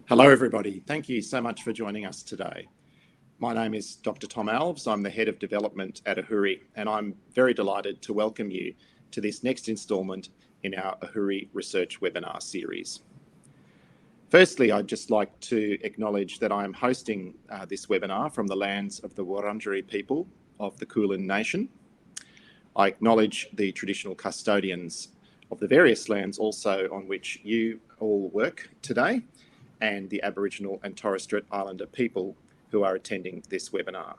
Hello everybody, thank you so much for joining us today. My name is Dr. Tom Alves, I'm the Head of Development at AHURI, and I'm very delighted to welcome you to this next instalment in our AHURI Research Webinar series. Firstly, I'd just like to acknowledge that I am hosting this webinar from the lands of the Wurundjeri people of the Kulin Nation. I acknowledge the traditional custodians of the various lands also on which you all work today, and the Aboriginal and Torres Strait Islander people who are attending this webinar.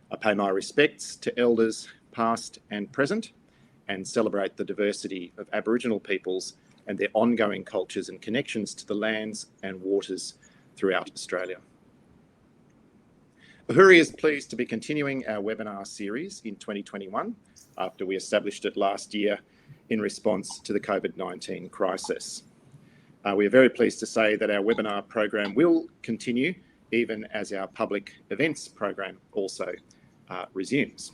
I pay my respects to elders past and present and celebrate the diversity of Aboriginal peoples and their ongoing cultures and connections to the lands and waters throughout Australia. AHURI is pleased to be continuing our webinar series in 2021 after we established it last year in response to the COVID-19 crisis. We are very pleased to say that our webinar program will continue even as our public events program also resumes.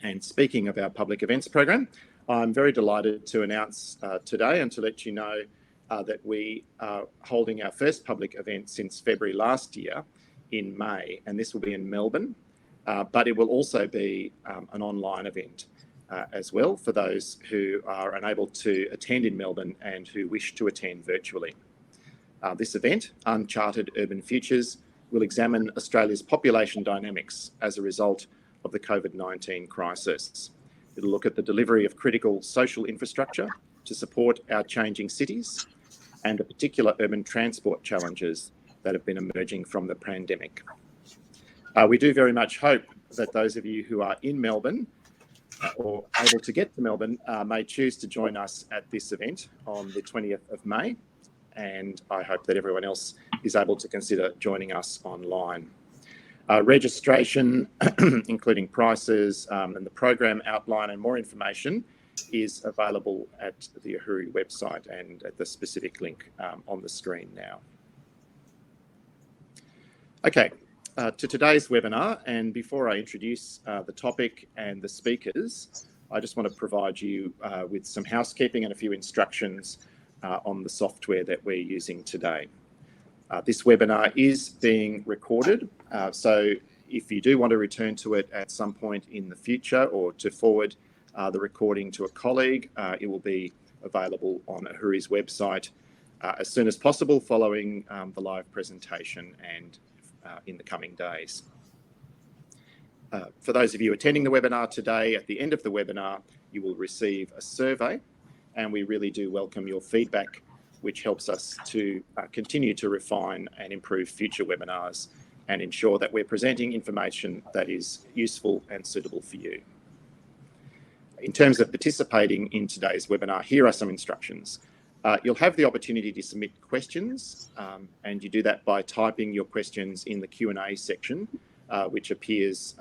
And speaking of our public events program, I'm very delighted to announce today and to let you know that we are holding our first public event since February last year in May, and this will be in Melbourne, but it will also be an online event as well for those who are unable to attend in Melbourne and who wish to attend virtually. This event, Uncharted Urban Futures, will examine Australia's population dynamics as a result of the COVID-19 crisis. It'll look at the delivery of critical social infrastructure to support our changing cities and the particular urban transport challenges that have been emerging from the pandemic. We do very much hope that those of you who are in Melbourne or able to get to Melbourne may choose to join us at this event on the 20th of May. And I hope that everyone else is able to consider joining us online. Registration, including prices and the program outline and more information is available at the AHURI website and at the specific link on the screen now. Okay. To today's webinar, and before I introduce the topic and the speakers, I just want to provide you with some housekeeping and a few instructions on the software that we're using today. This webinar is being recorded, so if you do want to return to it at some point in the future or to forward the recording to a colleague, it will be available on AHURI's website as soon as possible following the live presentation and in the coming days. For those of you attending the webinar today, at the end of the webinar, you will receive a survey, and we really do welcome your feedback, which helps us to continue to refine and improve future webinars and ensure that we're presenting information that is useful and suitable for you. In terms of participating in today's webinar, here are some instructions. You'll have the opportunity to submit questions, and you do that by typing your questions in the Q&A section, which appears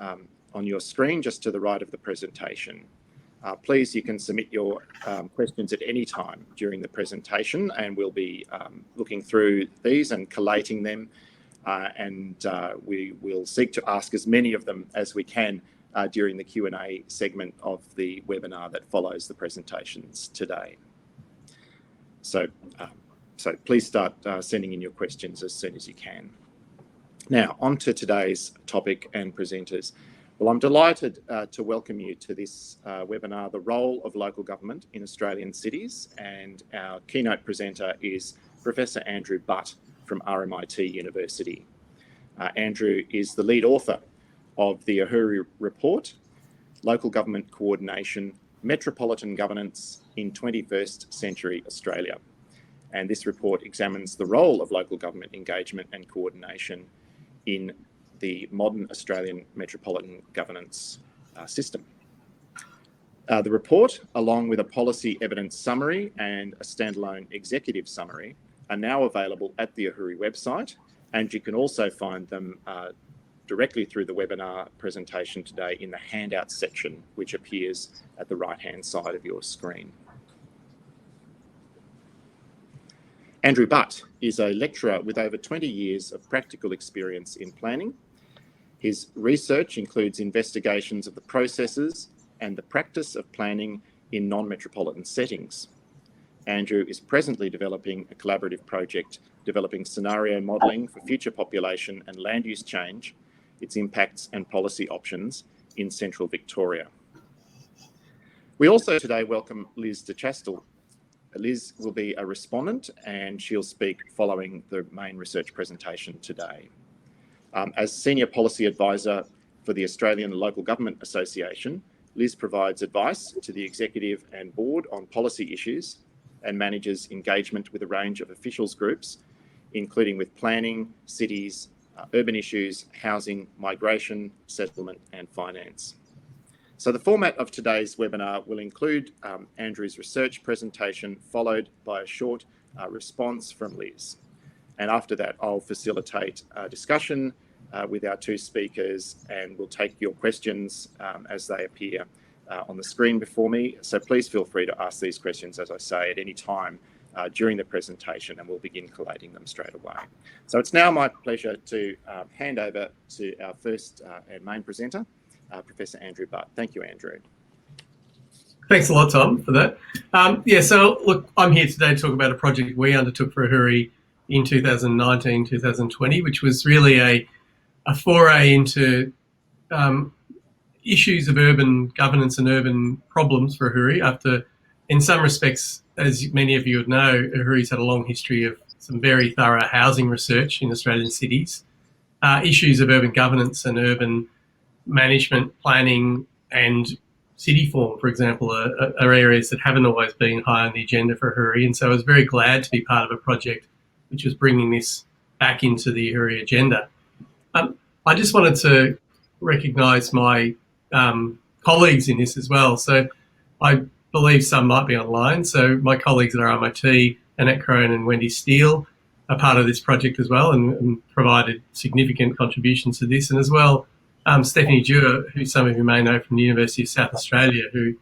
on your screen just to the right of the presentation. Please, you can submit your questions at any time during the presentation, and we'll be looking through these and collating them, and we will seek to ask as many of them as we can during the Q&A segment of the webinar that follows the presentations today. So please start sending in your questions as soon as you can. Now, on to today's topic and presenters. Well, I'm delighted to welcome you to this webinar, The Role of Local Government in Australian Cities, and our keynote presenter is Professor Andrew Butt from RMIT University. Andrew is the lead author of the AHURI report, Local Government Coordination, Metropolitan Governance in 21st Century Australia. And this report examines the role of local government engagement and coordination in the modern Australian metropolitan governance system. The report, along with a policy evidence summary and a standalone executive summary, are now available at the AHURI website, and you can also find them directly through the webinar presentation today in the handouts section, which appears at the right-hand side of your screen. Andrew Butt is a lecturer with over 20 years of practical experience in planning. His research includes investigations of the processes and the practice of planning in non-metropolitan settings. Andrew is presently developing a collaborative project developing scenario modelling for future population and land use change, its impacts and policy options in central Victoria. We also today welcome Liz de Chastel. Liz will be a respondent and she'll speak following the main research presentation today. As Senior Policy Advisor for the Australian Local Government Association, Liz provides advice to the Executive and Board on policy issues and manages engagement with a range of officials groups, including with planning, cities, urban issues, housing, migration, settlement and finance. So the format of today's webinar will include Andrew's research presentation followed by a short response from Liz. And after that, I'll facilitate a discussion with our two speakers and we'll take your questions as they appear on the screen before me. So please feel free to ask these questions, as I say, at any time during the presentation, and we'll begin collating them straight away. So it's now my pleasure to hand over to our first and main presenter, Professor Andrew Butt. Thank you, Andrew. Thanks a lot, Tom, for that. So look, I'm here today to talk about a project we undertook for AHURI in 2019-2020, which was really a foray into issues of urban governance and urban problems for AHURI after, in some respects, as many of you would know, AHURI's had a long history of some very thorough housing research in Australian cities. Issues of urban governance and urban management, planning and city form, for example, are areas that haven't always been high on the agenda for AHURI. And so I was very glad to be part of a project which was bringing this back into the AHURI agenda. I just wanted to recognise my colleagues in this as well. So I believe some might be online. So my colleagues at RMIT, Annette Crone and Wendy Steele, are part of this project as well and provided significant contributions to this. And as well, Stephanie Dewar, who some of you may know from the University of South Australia, who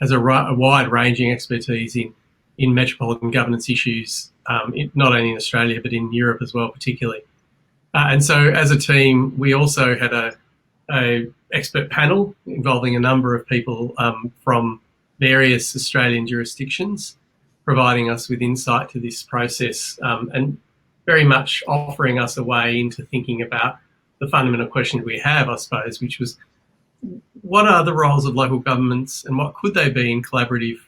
has a wide-ranging expertise in metropolitan governance issues, not only in Australia, but in Europe as well, particularly. And so as a team, we also had a expert panel involving a number of people from various Australian jurisdictions, providing us with insight to this process and very much offering us a way into thinking about the fundamental question we have, I suppose, which was, what are the roles of local governments and what could they be in collaborative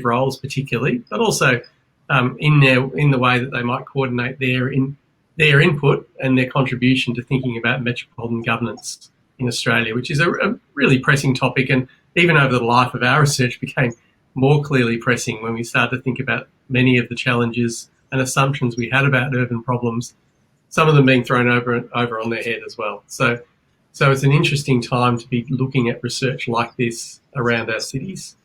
roles particularly, but also in the way that they might coordinate their input and their contribution to thinking about metropolitan governance in Australia, which is a really pressing topic, and even over the life of our research became more clearly pressing when we started to think about many of the challenges and assumptions we had about urban problems, some of them being thrown over on their head as well. So it's an interesting time to be looking at research like this around our cities,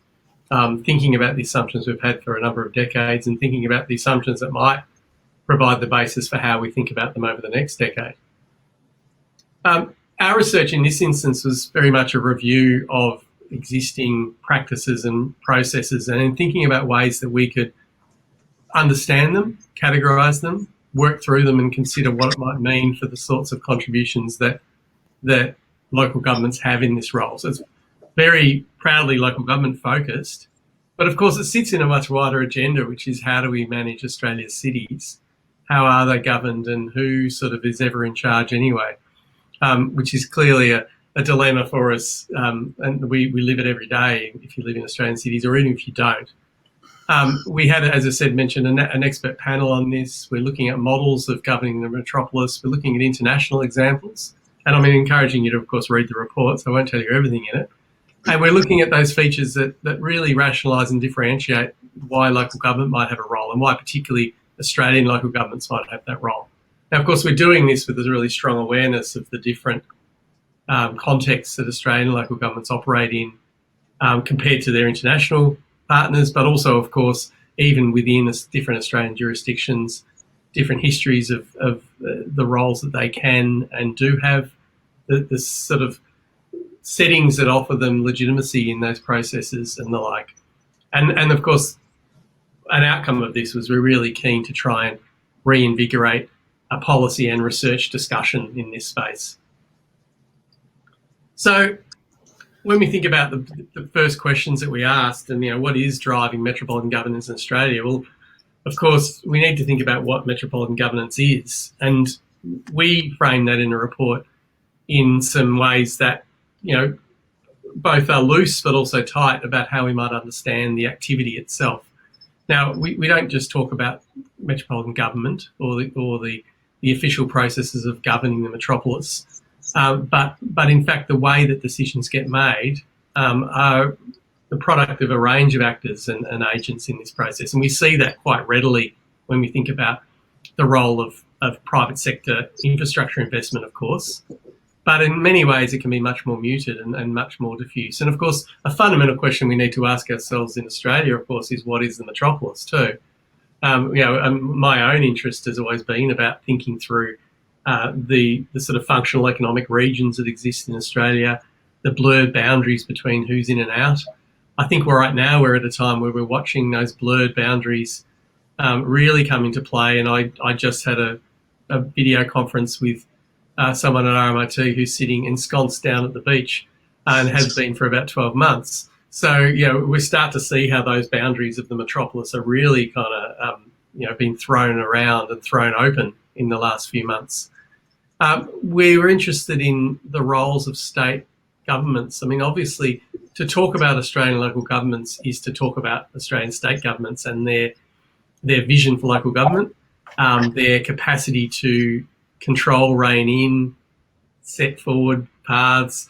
thinking about the assumptions we've had for a number of decades and thinking about the assumptions that might provide the basis for how we think about them over the next decade. Our research in this instance was very much a review of existing practices and processes and in thinking about ways that we could understand them, categorise them, work through them and consider what it might mean for the sorts of contributions that local governments have in this role. So it's very proudly local government focused, but of course it sits in a much wider agenda, which is how do we manage Australia's cities? How are they governed and who sort of is ever in charge anyway? Which is clearly a dilemma for us, and we live it every day if you live in Australian cities or even if you don't. We had, as I said, mentioned an expert panel on this. We're looking at models of governing the metropolis. We're looking at international examples. And I'm encouraging you to, of course, read the report, so I won't tell you everything in it. And we're looking at those features that really rationalise and differentiate why local government might have a role and why particularly Australian local governments might have that role. Now, of course, we're doing this with a really strong awareness of the different contexts that Australian local governments operate in compared to their international partners, but also, of course, even within different Australian jurisdictions, different histories of the roles that they can and do have, the sort of settings that offer them legitimacy in those processes and the like. And of course, an outcome of this was we're really keen to try and reinvigorate a policy and research discussion in this space. So when we think about the first questions that we asked, and what is driving metropolitan governance in Australia, well, of course, we need to think about what metropolitan governance is, and we frame that in a report in some ways that both are loose but also tight about how we might understand the activity itself. Now, we don't just talk about metropolitan government or the official processes of governing the metropolis, but in fact the way that decisions get made are the product of a range of actors and agents in this process. And we see that quite readily when we think about the role of private sector infrastructure investment, of course. But in many ways, it can be much more muted and much more diffuse. And of course, a fundamental question we need to ask ourselves in Australia, of course, is what is the metropolis too? My own interest has always been about thinking through the sort of functional economic regions that exist in Australia, the blurred boundaries between who's in and out. I think right now we're at a time where we're watching those blurred boundaries really come into play. And I just had a video conference with someone at RMIT who's sitting ensconced down at the beach and has been for about 12 months. So, we start to see how those boundaries of the metropolis are really kind of, being thrown around and thrown open in the last few months. We were interested in the roles of state governments. I mean, obviously, to talk about Australian local governments is to talk about Australian state governments and their vision for local government, their capacity to control, rein in, set forward paths,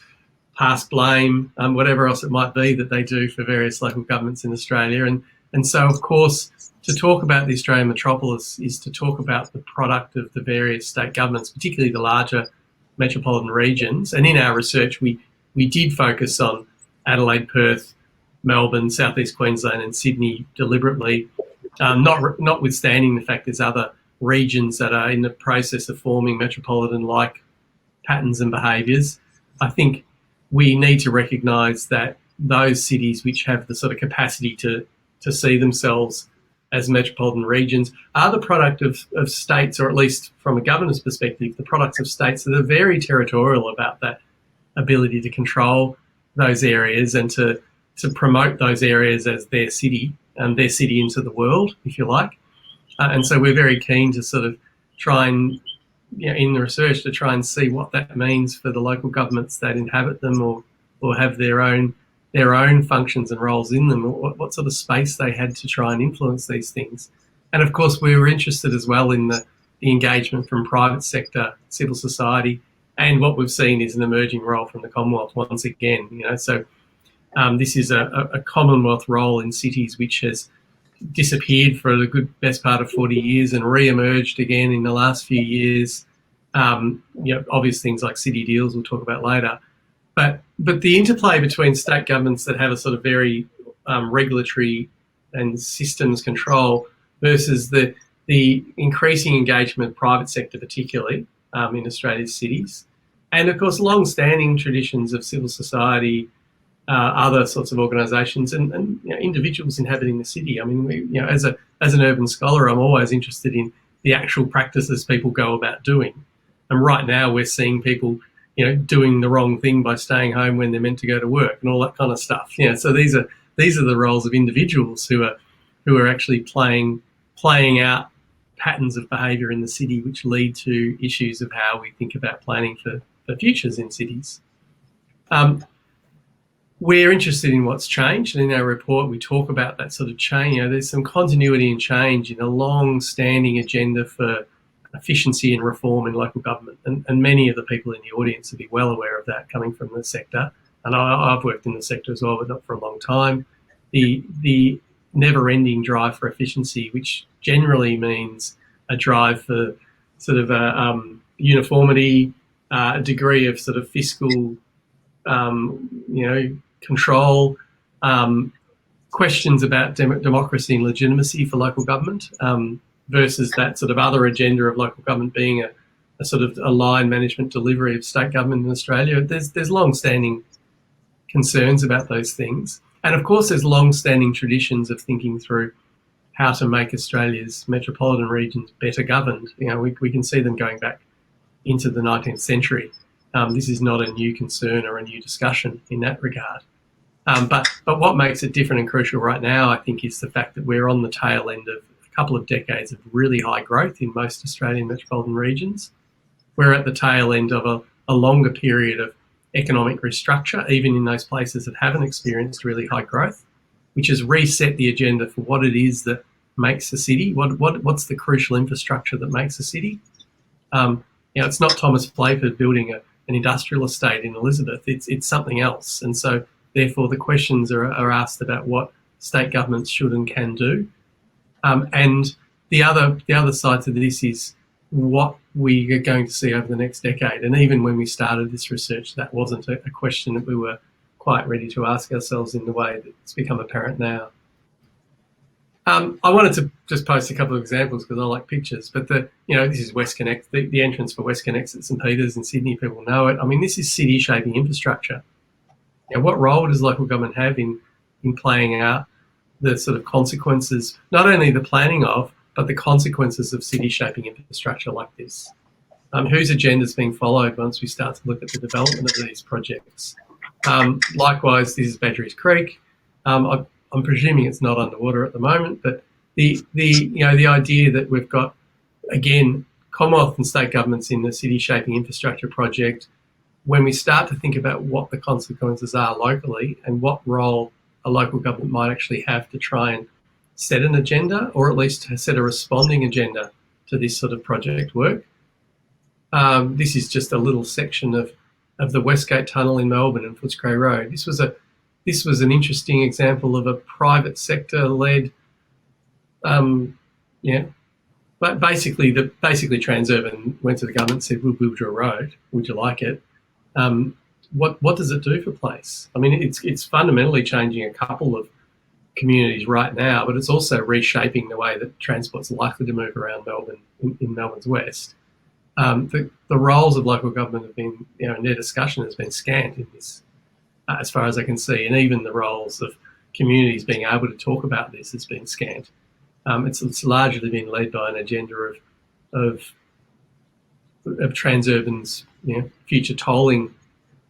pass blame, whatever else it might be that they do for various local governments in Australia. And so, of course, to talk about the Australian metropolis is to talk about the product of the various state governments, particularly the larger metropolitan regions. And in our research, we did focus on Adelaide, Perth, Melbourne, South East Queensland and Sydney deliberately, notwithstanding the fact there's other regions that are in the process of forming metropolitan-like patterns and behaviours. I think we need to recognise that those cities which have the sort of capacity to see themselves as metropolitan regions are the product of states, or at least from a governance perspective, the products of states that are very territorial about that ability to control those areas and to promote those areas as their city into the world, if you like. And so we're very keen to sort of try and, in the research, to try and see what that means for the local governments that inhabit them or have their own functions and roles in them, or what sort of space they had to try and influence these things. And of course, we were interested as well in the engagement from private sector, civil society, and what we've seen is an emerging role from the Commonwealth once again. So this is a Commonwealth role in cities which has disappeared for the good best part of 40 years and re-emerged again in the last few years. Obvious things like city deals we'll talk about later. But the interplay between state governments that have a sort of very regulatory and systems control versus the increasing engagement of private sector, particularly in Australia's cities, and of course long-standing traditions of civil society, other sorts of organisations, and individuals inhabiting the city. I mean, as an urban scholar, I'm always interested in the actual practices people go about doing. And right now, we're seeing people, doing the wrong thing by staying home when they're meant to go to work and all that kind of stuff. So these are the roles of individuals who are actually playing out patterns of behaviour in the city, which lead to issues of how we think about planning for futures in cities. We're interested in what's changed, and in our report we talk about that sort of change. There's some continuity and change in a long-standing agenda for efficiency and reform in local government, and many of the people in the audience will be well aware of that, coming from the sector. And I've worked in the sector as well, but not for a long time. The never-ending drive for efficiency, which generally means a drive for sort of uniformity, a degree of sort of fiscal control, questions about democracy and legitimacy for local government, versus that sort of other agenda of local government being a sort of a line management delivery of state government in Australia. There's long-standing concerns about those things. And of course, there's long-standing traditions of thinking through how to make Australia's metropolitan regions better governed. We can see them going back into the 19th century. This is not a new concern or a new discussion in that regard. But what makes it different and crucial right now, I think, is the fact that we're on the tail end of a couple of decades of really high growth in most Australian metropolitan regions. We're at the tail end of a longer period of economic restructure, even in those places that haven't experienced really high growth, which has reset the agenda for what it is that makes a city. What's the crucial infrastructure that makes a city? It's not Thomas Playford building an industrial estate in Elizabeth. It's something else, and so therefore the questions are asked about what state governments should and can do. And the other side to this is what we are going to see over the next decade. And even when we started this research, that wasn't a question that we were quite ready to ask ourselves in the way that it's become apparent now. I wanted to just post a couple of examples because I like pictures, but this is WestConnex, the entrance for WestConnex at St Peters in Sydney, people know it. I mean, this is city shaping infrastructure. What role does local government have in playing out the sort of consequences, not only the planning of, but the consequences of city shaping infrastructure like this? Whose agenda is being followed once we start to look at the development of these projects? Likewise, this is Badgerys Creek. I'm presuming it's not underwater at the moment, but the idea that we've got, again, Commonwealth and state governments in the city shaping infrastructure project, when we start to think about what the consequences are locally and what role a local government might actually have to try and set an agenda, or at least to set a responding agenda to this sort of project work. This is just a little section of the Westgate Tunnel in Melbourne and Footscray Road. This was an interesting example of a private sector led, but basically Transurban went to the government and said, "We'll build your road. Would you like it?" What does it do for place? I mean, it's fundamentally changing a couple of communities right now, but it's also reshaping the way that transport's likely to move around Melbourne in Melbourne's west. The roles of local government have been, in their discussion has been scant in this, as far as I can see, and even the roles of communities being able to talk about this has been scant. It's largely been led by an agenda of Transurban's future tolling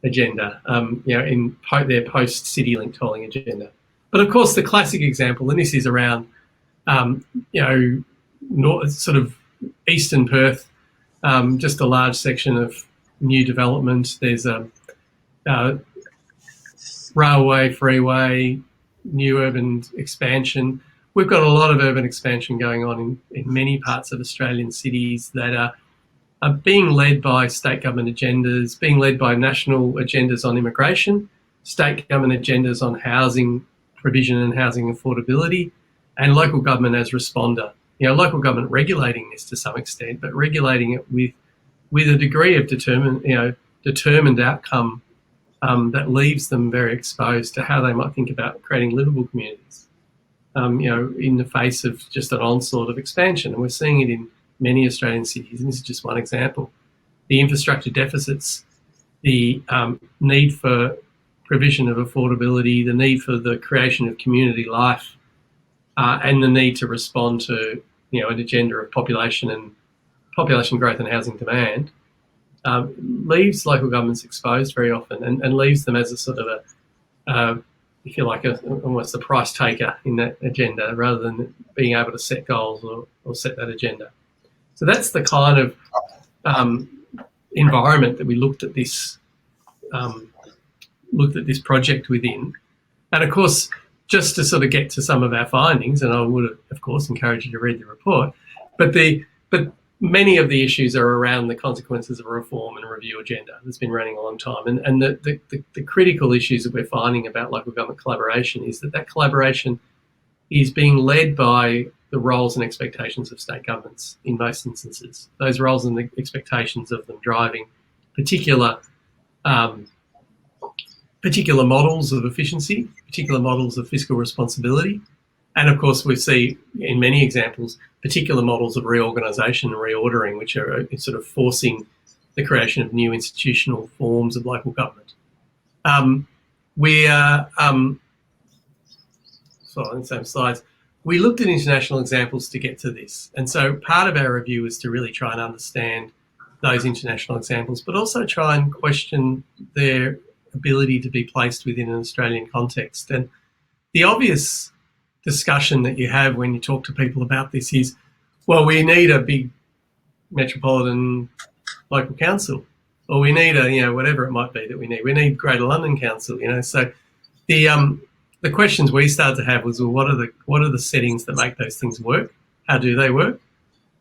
agenda, in their post-CityLink tolling agenda. But of course, the classic example, and this is around, sort of eastern Perth, just a large section of new development. There's a railway, freeway, new urban expansion. We've got a lot of urban expansion going on in many parts of Australian cities that are being led by state government agendas, being led by national agendas on immigration, state government agendas on housing provision and housing affordability, and local government as responder. Local government regulating this to some extent, but regulating it with a degree of determined outcome that leaves them very exposed to how they might think about creating livable communities, in the face of just an onslaught of expansion. And we're seeing it in many Australian cities, and this is just one example. The infrastructure deficits, the need for provision of affordability, the need for the creation of community life, and the need to respond to an agenda of population growth and housing demand, leaves local governments exposed very often, and leaves them as a sort of if you like, almost a price taker in that agenda, rather than being able to set goals or set that agenda. So that's the kind of environment that we looked at this project within. And of course, just to sort of get to some of our findings, and I would, of course, encourage you to read the report, but many of the issues are around the consequences of a reform and a review agenda that's been running a long time. And the critical issues that we're finding about local government collaboration is that collaboration is being led by the roles and expectations of state governments in most instances. Those roles and the expectations of them driving particular models of efficiency, particular models of fiscal responsibility. And of course, we see in many examples, particular models of reorganisation and reordering, which are sort of forcing the creation of new institutional forms of local government. On the same slides, we looked at international examples to get to this. And so part of our review is to really try and understand those international examples, but also try and question their ability to be placed within an Australian context. And the obvious discussion that you have when you talk to people about this is, well, we need a big metropolitan local council, or we need a, whatever it might be that we need. We need Greater London Council, So the questions we started to have was, well, what are the settings that make those things work? How do they work?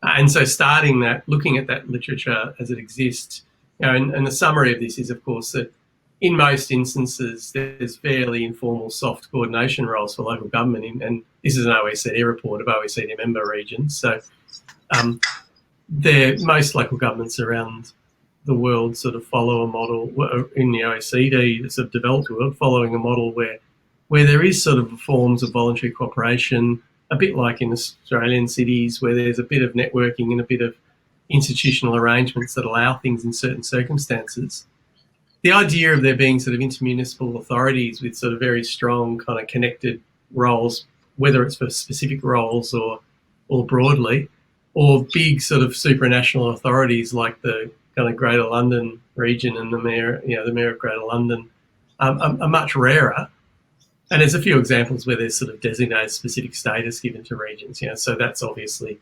And so starting that, looking at that literature as it exists, and the summary of this is, of course, that in most instances, there's fairly informal soft coordination roles for local government, and this is an OECD report of OECD member regions. So most local governments around the world sort of follow a model in the OECD, sort of developed world, following a model where there is sort of forms of voluntary cooperation, a bit like in Australian cities, where there's a bit of networking and a bit of institutional arrangements that allow things in certain circumstances. The idea of there being sort of intermunicipal authorities with sort of very strong kind of connected roles, whether it's for specific roles or broadly, or big sort of supranational authorities like the kind of Greater London region and the mayor of Greater London, are much rarer. And there's a few examples where there's sort of designated specific status given to regions, so that's obviously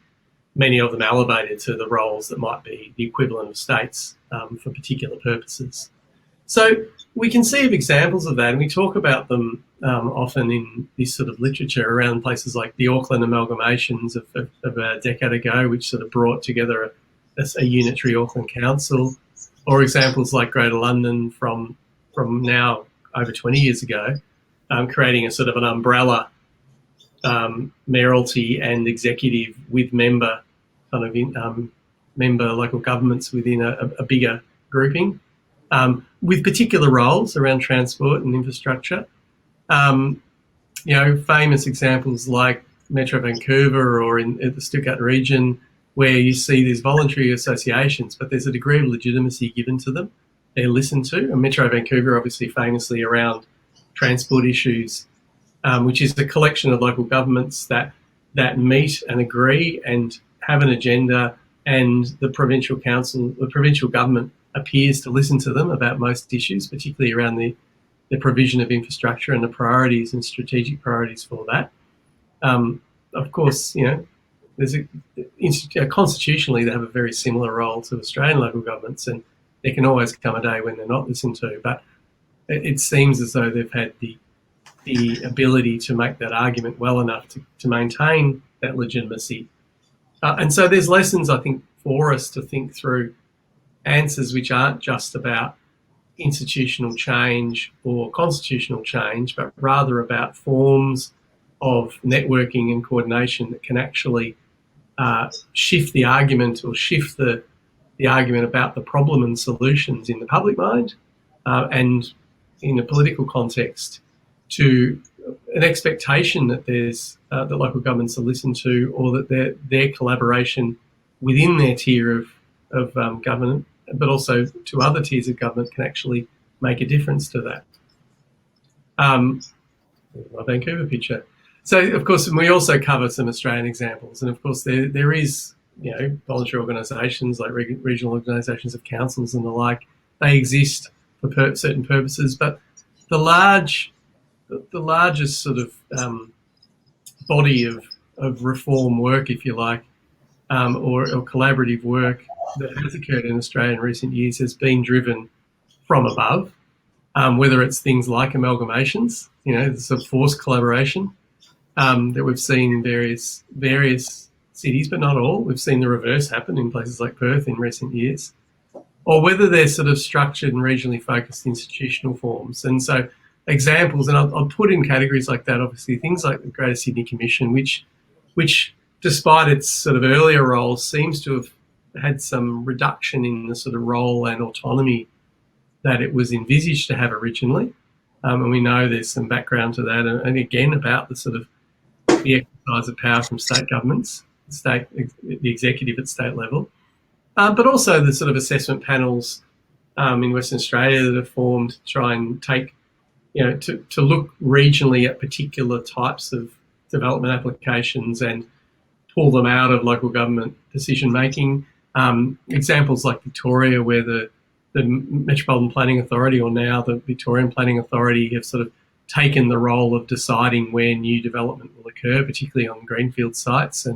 many of them elevated to the roles that might be the equivalent of states for particular purposes. So we can see examples of that, and we talk about them often in this sort of literature around places like the Auckland amalgamations of a decade ago, which sort of brought together a unitary Auckland council, or examples like Greater London from now over 20 years ago, creating a sort of an umbrella mayoralty and executive with member local governments within a bigger grouping, with particular roles around transport and infrastructure. Famous examples like Metro Vancouver or in the Stuttgart region, where you see these voluntary associations, but there's a degree of legitimacy given to them. They're listened to. And Metro Vancouver, obviously famously around transport issues, which is a collection of local governments that meet and agree and have an agenda, and the provincial government appears to listen to them about most issues, particularly around the provision of infrastructure and the priorities and strategic priorities for that. Of course, there's constitutionally they have a very similar role to Australian local governments, and there can always come a day when they're not listened to, but it seems as though they've had the ability to make that argument well enough to maintain that legitimacy. And so there's lessons, I think, for us to think through answers which aren't just about institutional change or constitutional change, but rather about forms of networking and coordination that can actually shift the argument or shift the argument about the problem and solutions in the public mind and in a political context to an expectation that there's that local governments are listened to, or that their collaboration within their tier of government, but also to other tiers of government, can actually make a difference to that. My Vancouver picture. So, of course, we also cover some Australian examples, and of course there is, voluntary organisations like regional organisations of councils and the like. They exist for certain purposes, but the largest sort of body of reform work, if you like, or collaborative work that has occurred in Australia in recent years has been driven from above, whether it's things like amalgamations, the sort of forced collaboration that we've seen in various cities, but not all. We've seen the reverse happen in places like Perth in recent years, or whether they're sort of structured and regionally focused institutional forms. And so examples, and I'll put in categories like that, obviously, things like the Greater Sydney Commission, which despite its sort of earlier roles, seems to have had some reduction in the sort of role and autonomy that it was envisaged to have originally. And we know there's some background to that, and again about the sort of the exercise of power from state governments, the executive at state level, but also the sort of assessment panels in Western Australia that are formed to try and take, to look regionally at particular types of development applications and pull them out of local government decision making, Examples like Victoria, where the Metropolitan Planning Authority, or now the Victorian Planning Authority, have sort of taken the role of deciding where new development will occur, particularly on greenfield sites,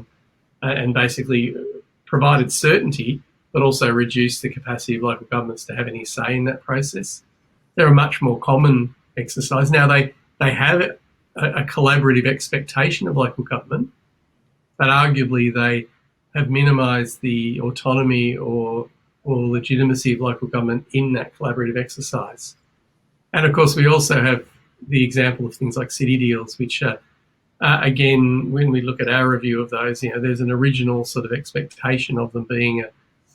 and basically provided certainty, but also reduced the capacity of local governments to have any say in that process. They're a much more common exercise. Now, they have a collaborative expectation of local government, but arguably they have minimised the autonomy or legitimacy of local government in that collaborative exercise. And of course, we also have the example of things like city deals, which again, when we look at our review of those, there's an original sort of expectation of them being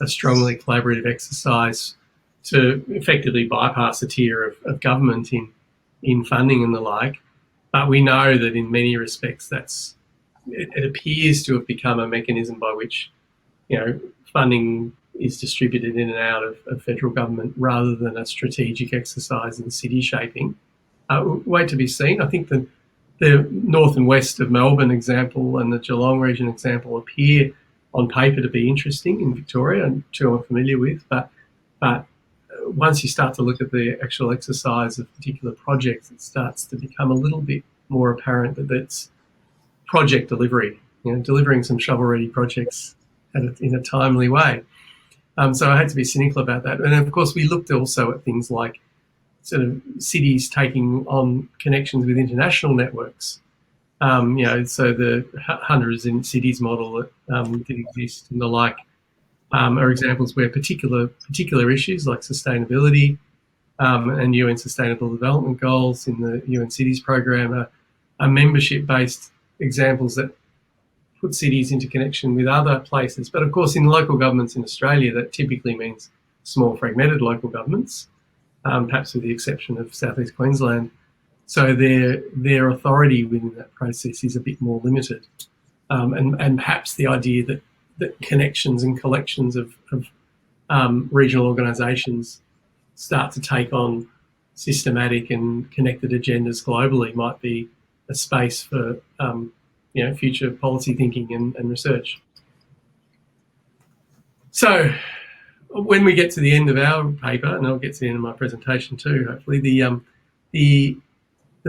a strongly collaborative exercise to effectively bypass a tier of government in funding and the like. But we know that in many respects, it appears to have become a mechanism by which, funding is distributed in and out of federal government rather than a strategic exercise in city shaping. Wait to be seen. I think the north and west of Melbourne example and the Geelong region example appear on paper to be interesting in Victoria, and two I'm familiar with, but once you start to look at the actual exercise of particular projects, it starts to become a little bit more apparent that it's project delivery, delivering some shovel-ready projects in a timely way. So I had to be cynical about that. And of course, we looked also at things like sort of cities taking on connections with international networks. So the hundreds in cities model that did exist and the like are examples where particular issues like sustainability and UN Sustainable Development Goals in the UN Cities program are membership-based examples that put cities into connection with other places. But of course, in local governments in Australia, that typically means small fragmented local governments, perhaps with the exception of South East Queensland. So their authority within that process is a bit more limited. And perhaps the idea that connections and collections of regional organisations start to take on systematic and connected agendas globally might be a space for future policy thinking and research. So when we get to the end of our paper, and I'll get to the end of my presentation too, hopefully, the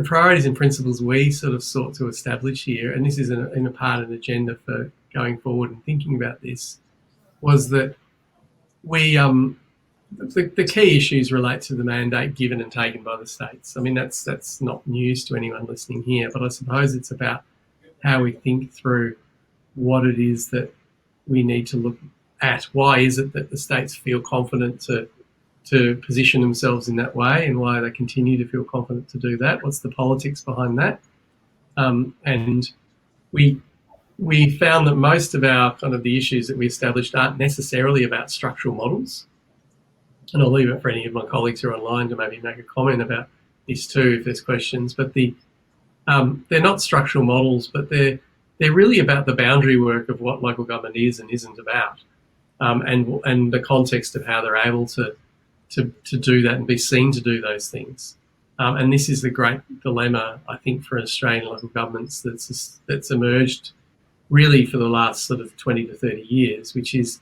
priorities and principles we sort of sought to establish here, and this is in a part of an agenda for going forward and thinking about this, was that we the key issues relate to the mandate given and taken by the states. I mean, that's not news to anyone listening here, but I suppose it's about how we think through what it is that we need to look at. Why is it that the states feel confident to position themselves in that way, and why they continue to feel confident to do that? What's the politics behind that? And we found that most of our kind of the issues that we established aren't necessarily about structural models. And I'll leave it for any of my colleagues who are online to maybe make a comment about this too, if there's questions. But they're not structural models, but they're really about the boundary work of what local government is and isn't about, and the context of how they're able to do that and be seen to do those things. And this is the great dilemma, I think, for Australian local governments that's emerged really for the last sort of 20 to 30 years, which is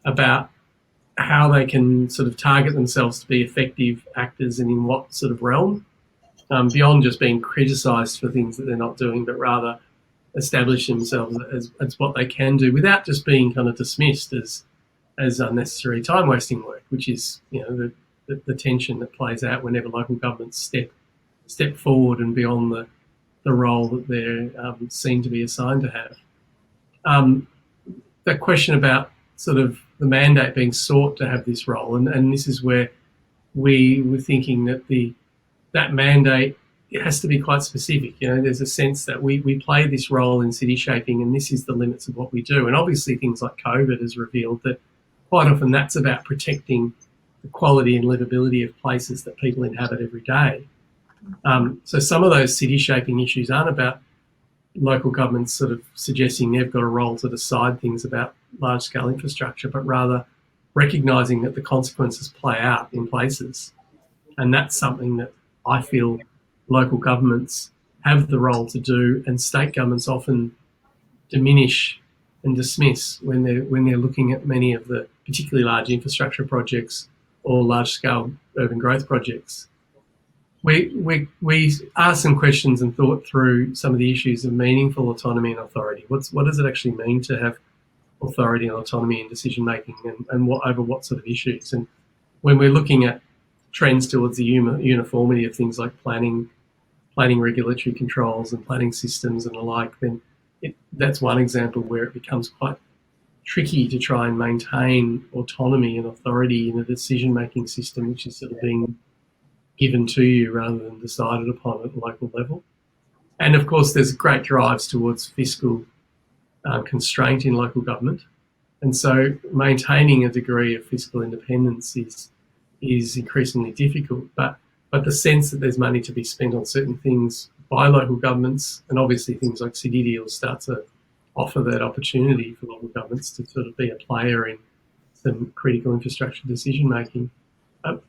about how they can sort of target themselves to be effective actors and in what sort of realm, beyond just being criticised for things that they're not doing, but rather establish themselves as what they can do without just being kind of dismissed as unnecessary time-wasting work, which is the tension that plays out whenever local governments step forward and beyond the role that they're seen to be assigned to have. That question about sort of the mandate being sought to have this role, and this is where we were thinking that that mandate, it has to be quite specific. There's a sense that we play this role in city shaping, and this is the limits of what we do. And obviously things like COVID has revealed that quite often that's about protecting the quality and livability of places that people inhabit every day. So some of those city shaping issues aren't about local governments sort of suggesting they've got a role to decide things about large-scale infrastructure, but rather recognising that the consequences play out in places. And that's something that I feel local governments have the role to do, and state governments often diminish and dismiss when they're looking at many of the particularly large infrastructure projects or large-scale urban growth projects. We asked some questions and thought through some of the issues of meaningful autonomy and authority. What does it actually mean to have authority and autonomy in decision making, and over what sort of issues? And when we're looking at trends towards the uniformity of things like planning regulatory controls and planning systems and the like, then that's one example where it becomes quite tricky to try and maintain autonomy and authority in a decision-making system which is sort of being given to you rather than decided upon at the local level. And of course, there's great drives towards fiscal constraint in local government. And so maintaining a degree of fiscal independence is increasingly difficult. But the sense that there's money to be spent on certain things by local governments, and obviously things like city deals start to offer that opportunity for local governments to sort of be a player in some critical infrastructure decision making, are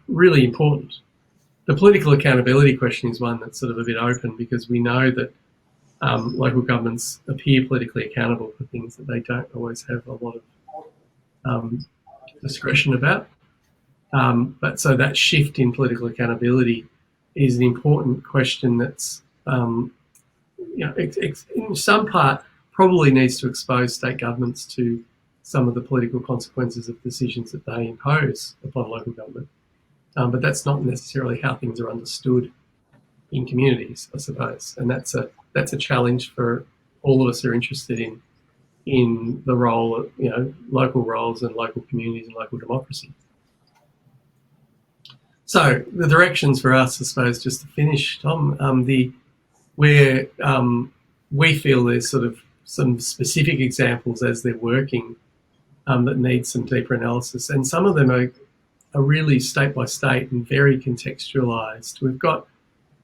really important. The political accountability question is one that's sort of a bit open, because we know that local governments appear politically accountable for things that they don't always have a lot of discretion about. But so that shift in political accountability is an important question that's, in some part, probably needs to expose state governments to some of the political consequences of decisions that they impose upon local government. But that's not necessarily how things are understood in communities, I suppose. And that's a challenge for all of us who are interested in the role of, local roles and local communities and local democracy. So the directions for us, I suppose, just to finish, Tom, where we feel there's sort of some specific examples as they're working that need some deeper analysis, and some of them are really state by state and very contextualised. We've got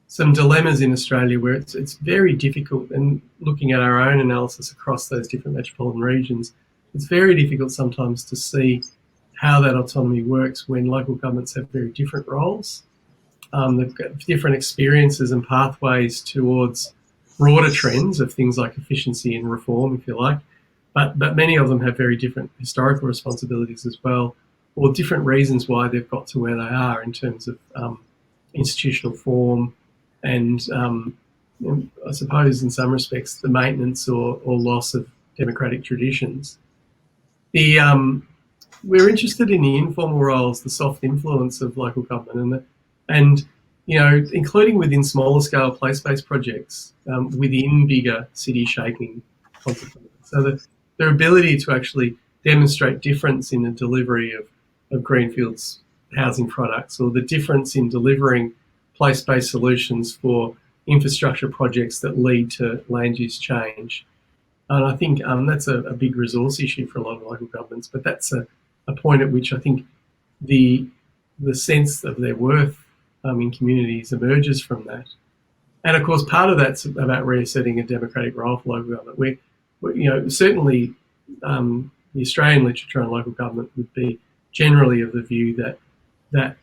some dilemmas in Australia where it's very difficult, and looking at our own analysis across those different metropolitan regions, it's very difficult sometimes to see how that autonomy works when local governments have very different roles. They've got different experiences and pathways towards broader trends of things like efficiency and reform, if you like, but many of them have very different historical responsibilities as well, or different reasons why they've got to where they are in terms of institutional form and, I suppose in some respects, the maintenance or loss of democratic traditions. We're interested in the informal roles, the soft influence of local government, and including within smaller scale place-based projects within bigger city-shaping consequences. So their ability to actually demonstrate difference in the delivery of greenfields housing products, or the difference in delivering place-based solutions for infrastructure projects that lead to land use change. And I think that's a big resource issue for a lot of local governments, but that's a point at which I think the sense of their worth in communities emerges from that. And of course, part of that's about reasserting a democratic role for local government. Certainly the Australian literature on local government would be generally of the view that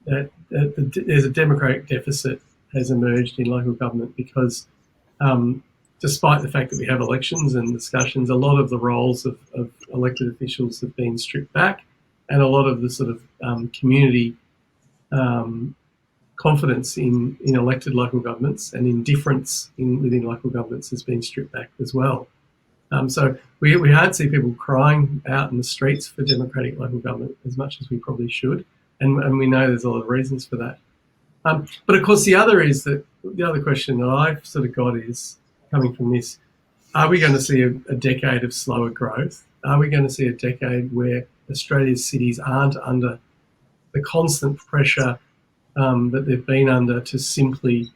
there's a democratic deficit has emerged in local government because despite the fact that we have elections and discussions, a lot of the roles of elected officials have been stripped back, and a lot of the sort of community confidence in elected local governments and indifference within local governments has been stripped back as well. So we hardly see people crying out in the streets for democratic local government as much as we probably should, and we know there's a lot of reasons for that. But of course, the other question that I've sort of got is, coming from this, are we going to see a decade of slower growth? Are we going to see a decade where Australia's cities aren't under the constant pressure that they've been under to simply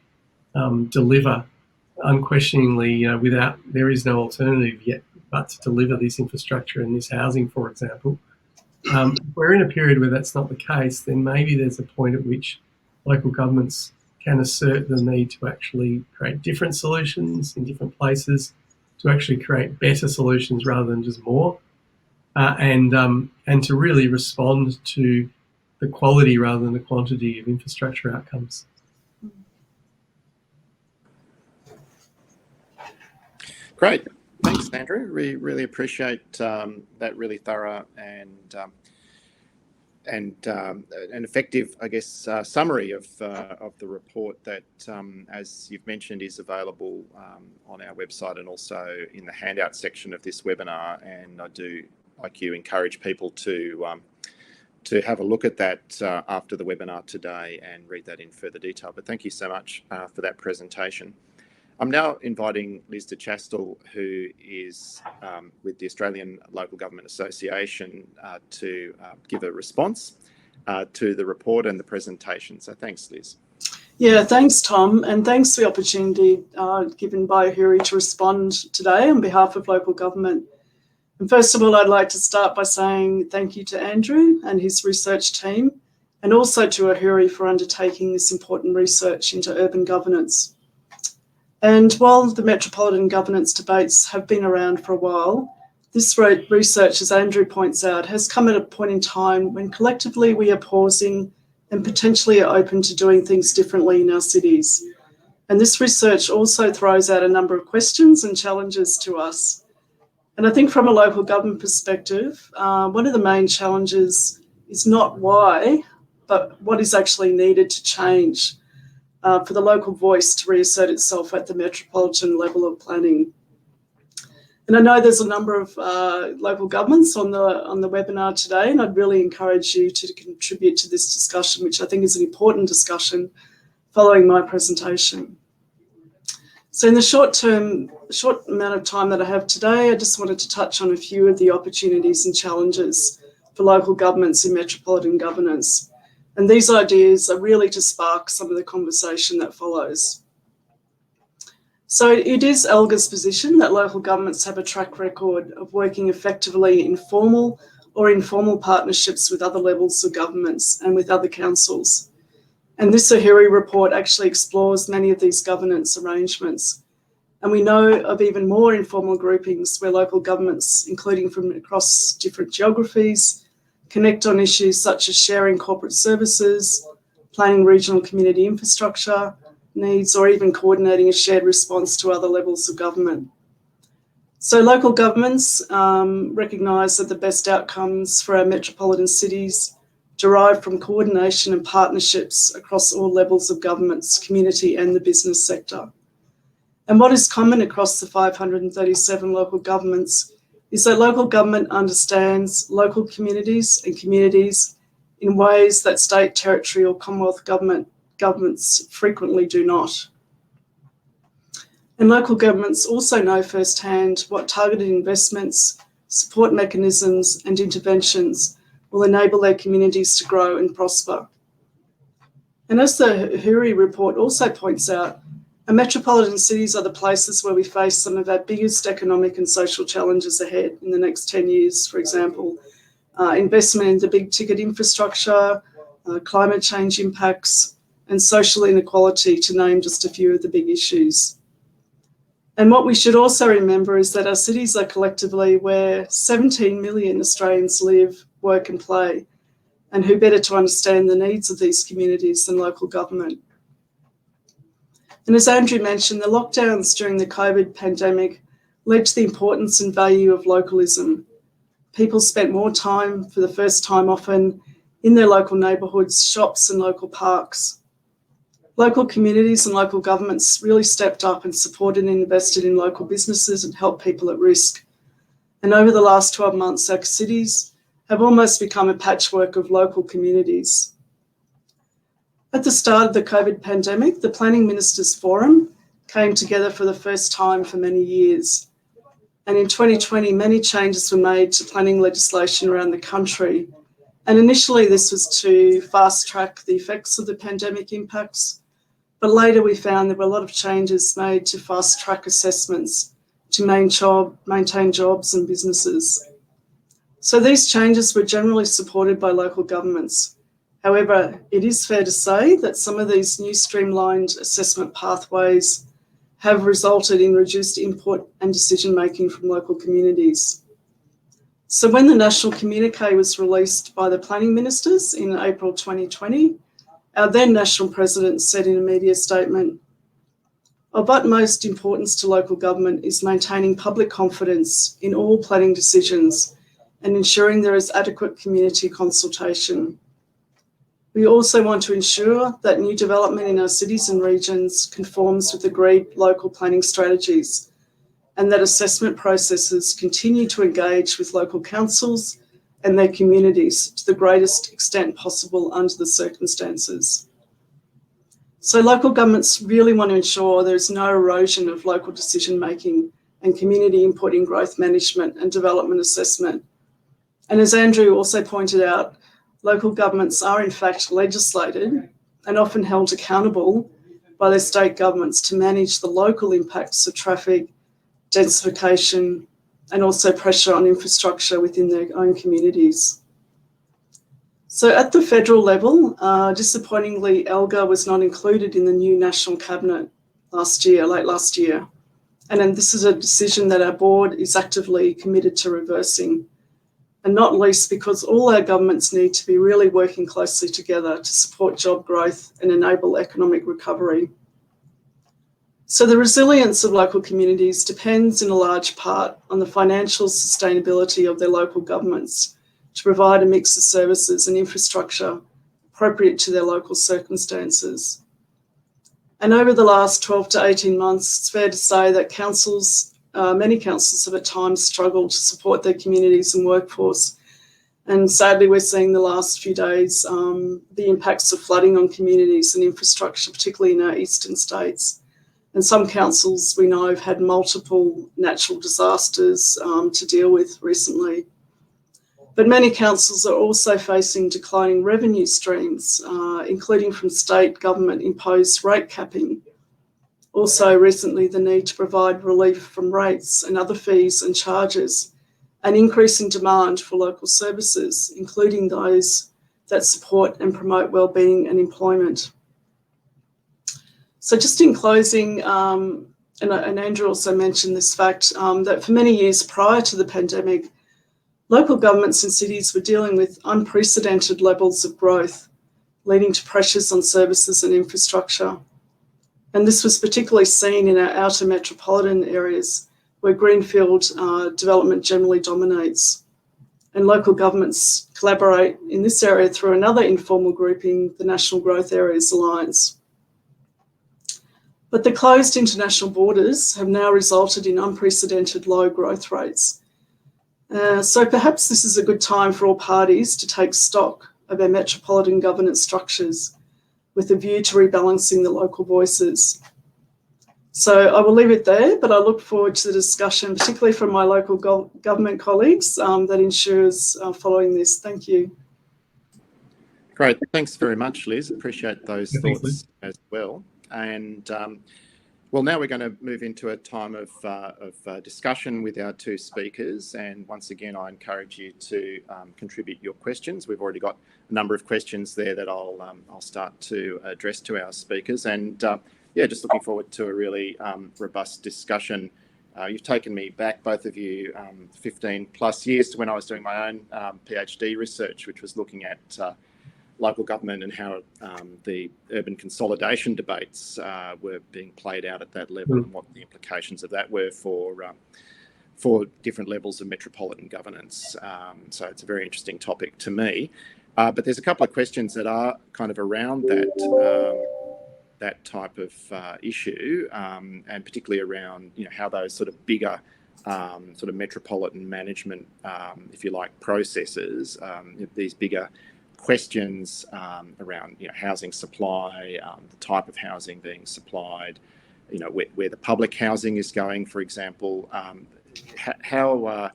deliver unquestioningly, there is no alternative yet but to deliver this infrastructure and this housing, for example? If we're in a period where that's not the case, then maybe there's a point at which local governments can assert the need to actually create different solutions in different places, to actually create better solutions rather than just more, and to really respond to the quality rather than the quantity of infrastructure outcomes. Great, thank Thanks, Andrew. We really appreciate that really thorough and an effective, I guess, summary of the report that, as you've mentioned, is available on our website and also in the handout section of this webinar. And I do, like you, encourage people to have a look at that after the webinar today and read that in further detail. But thank you so much for that presentation. I'm now inviting Liz de Chastel, who is with the Australian Local Government Association, to give a response to the report and the presentation. So thanks, Liz. Yeah, thanks, Tom, and thanks for the opportunity given by AHURI to respond today on behalf of local government. And first of all, I'd like to start by saying thank you to Andrew and his research team, and also to AHURI for undertaking this important research into urban governance. And while the metropolitan governance debates have been around for a while, this research, as Andrew points out, has come at a point in time when collectively we are pausing and potentially are open to doing things differently in our cities. And this research also throws out a number of questions and challenges to us. And I think from a local government perspective, one of the main challenges is not why, but what is actually needed to change for the local voice to reassert itself at the metropolitan level of planning. And I know there's a number of local governments on the webinar today, and I'd really encourage you to contribute to this discussion, which I think is an important discussion following my presentation. So in the short amount of time that I have today, I just wanted to touch on a few of the opportunities and challenges for local governments in metropolitan governance. And these ideas are really to spark some of the conversation that follows. So it is ALGA's position that local governments have a track record of working effectively in formal or informal partnerships with other levels of governments and with other councils. And this AHURI report actually explores many of these governance arrangements. And we know of even more informal groupings where local governments, including from across different geographies, connect on issues such as sharing corporate services, planning regional community infrastructure needs, or even coordinating a shared response to other levels of government. So local governments recognise that the best outcomes for our metropolitan cities derive from coordination and partnerships across all levels of governments, community and the business sector. And what is common across the 537 local governments is that local government understands local communities and communities in ways that state, territory or Commonwealth governments frequently do not. And local governments also know firsthand what targeted investments, support mechanisms and interventions will enable their communities to grow and prosper. And as the AHURI report also points out, our metropolitan cities are the places where we face some of our biggest economic and social challenges ahead in the next 10 years, for example, investment into big ticket infrastructure, climate change impacts, and social inequality, to name just a few of the big issues. And what we should also remember is that our cities are collectively where 17 million Australians live, work and play, and who better to understand the needs of these communities than local government. And as Andrew mentioned, the lockdowns during the COVID pandemic led to the importance and value of localism. People spent more time, for the first time often, in their local neighbourhoods, shops and local parks. Local communities and local governments really stepped up and supported and invested in local businesses and helped people at risk. And over the last 12 months, our cities have almost become a patchwork of local communities. At the start of the COVID pandemic, the Planning Ministers Forum came together for the first time for many years. And in 2020, many changes were made to planning legislation around the country. And initially this was to fast track the effects of the pandemic impacts. But later we found there were a lot of changes made to fast track assessments to maintain jobs and businesses. So these changes were generally supported by local governments. However, it is fair to say that some of these new streamlined assessment pathways have resulted in reduced input and decision-making from local communities. So when the National Communiqué was released by the Planning Ministers in April 2020, our then National President said in a media statement, Of utmost importance to local government is maintaining public confidence in all planning decisions and ensuring there is adequate community consultation. We also want to ensure that new development in our cities and regions conforms with agreed local planning strategies, and that assessment processes continue to engage with local councils and their communities to the greatest extent possible under the circumstances. So local governments really want to ensure there is no erosion of local decision-making and community input in growth management and development assessment. And as Andrew also pointed out, local governments are in fact legislated and often held accountable by their state governments to manage the local impacts of traffic, densification, and also pressure on infrastructure within their own communities. So at the federal level, disappointingly, ALGA was not included in the new National Cabinet late last year. And then this is a decision that our board is actively committed to reversing, and not least because all our governments need to be really working closely together to support job growth and enable economic recovery. So the resilience of local communities depends in a large part on the financial sustainability of their local governments to provide a mix of services and infrastructure appropriate to their local circumstances. And over the last 12 to 18 months, it's fair to say that many councils have at times struggled to support their communities and workforce. And sadly, we're seeing the last few days the impacts of flooding on communities and infrastructure, particularly in our eastern states. And some councils we know have had multiple natural disasters to deal with recently. But many councils are also facing declining revenue streams, including from state government imposed rate capping. Also recently, the need to provide relief from rates and other fees and charges, and increasing demand for local services, including those that support and promote wellbeing and employment. So just in closing, and Andrew also mentioned this fact, that for many years prior to the pandemic, local governments and cities were dealing with unprecedented levels of growth, leading to pressures on services and infrastructure. And this was particularly seen in our outer metropolitan areas, where greenfield development generally dominates. And local governments collaborate in this area through another informal grouping, the National Growth Areas Alliance. But the closed international borders have now resulted in unprecedented low growth rates. So perhaps this is a good time for all parties to take stock of our metropolitan governance structures with a view to rebalancing the local voices. So I will leave it there, but I look forward to the discussion, particularly from my local government colleagues, that ensures following this. Thank you. Great. Thanks very much, Liz. Appreciate those thoughts as well. And well, now we're going to move into a time of discussion with our two speakers. And once again, I encourage you to contribute your questions. We've already got a number of questions there that I'll start to address to our speakers. And yeah, just looking forward to a really robust discussion. You've taken me back, both of you, 15 plus years to when I was doing my own PhD research, which was looking at local government and how the urban consolidation debates were being played out at that level and what the implications of that were for different levels of metropolitan governance. So it's a very interesting topic to me. But there's a couple of questions that are kind of around that type of issue, and particularly around how those sort of bigger sort of metropolitan management, if you like, processes, these bigger questions around housing supply, the type of housing being supplied, where the public housing is going, for example, how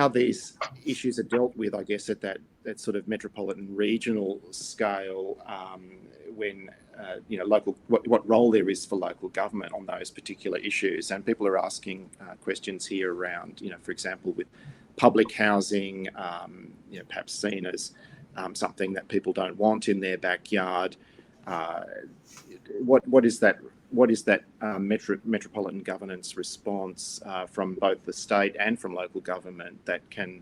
these issues are dealt with, I guess, at that sort of metropolitan regional scale, when local, what role there is for local government on those particular issues. And people are asking questions here around, for example, with public housing, perhaps seen as something that people don't want in their backyard. What is that metropolitan governance response from both the state and from local government that can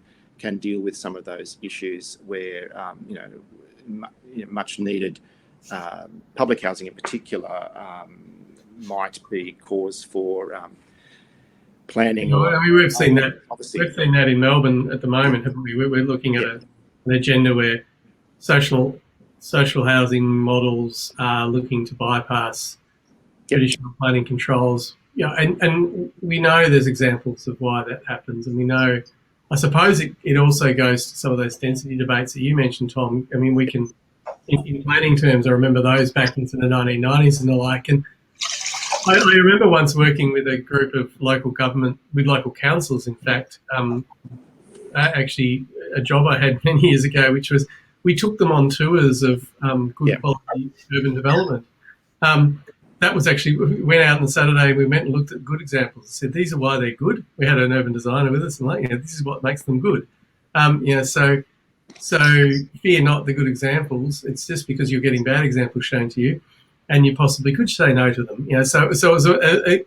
deal with some of those issues where much needed public housing in particular might be cause for planning. You know, I mean, we've seen that. Policy. We've seen that in Melbourne at the moment, haven't we? We're looking at an agenda where social housing models are looking to bypass traditional planning controls. Yeah, and we know there's examples of why that happens, and we know. I suppose it also goes to some of those density debates that you mentioned, Tom. I mean, we can, in planning terms, I remember those back into the 1990s and the like. And I remember once working with a group of local government, with local councils, in fact, actually a job I had many years ago, which was we took them on tours of good quality urban development. That was actually, we went out on Saturday, we went and looked at good examples. I said, these are why they're good. We had an urban designer with us and like, this is what makes them good. So fear not the good examples. It's just because you're getting bad examples shown to you and you possibly could say no to them. So it was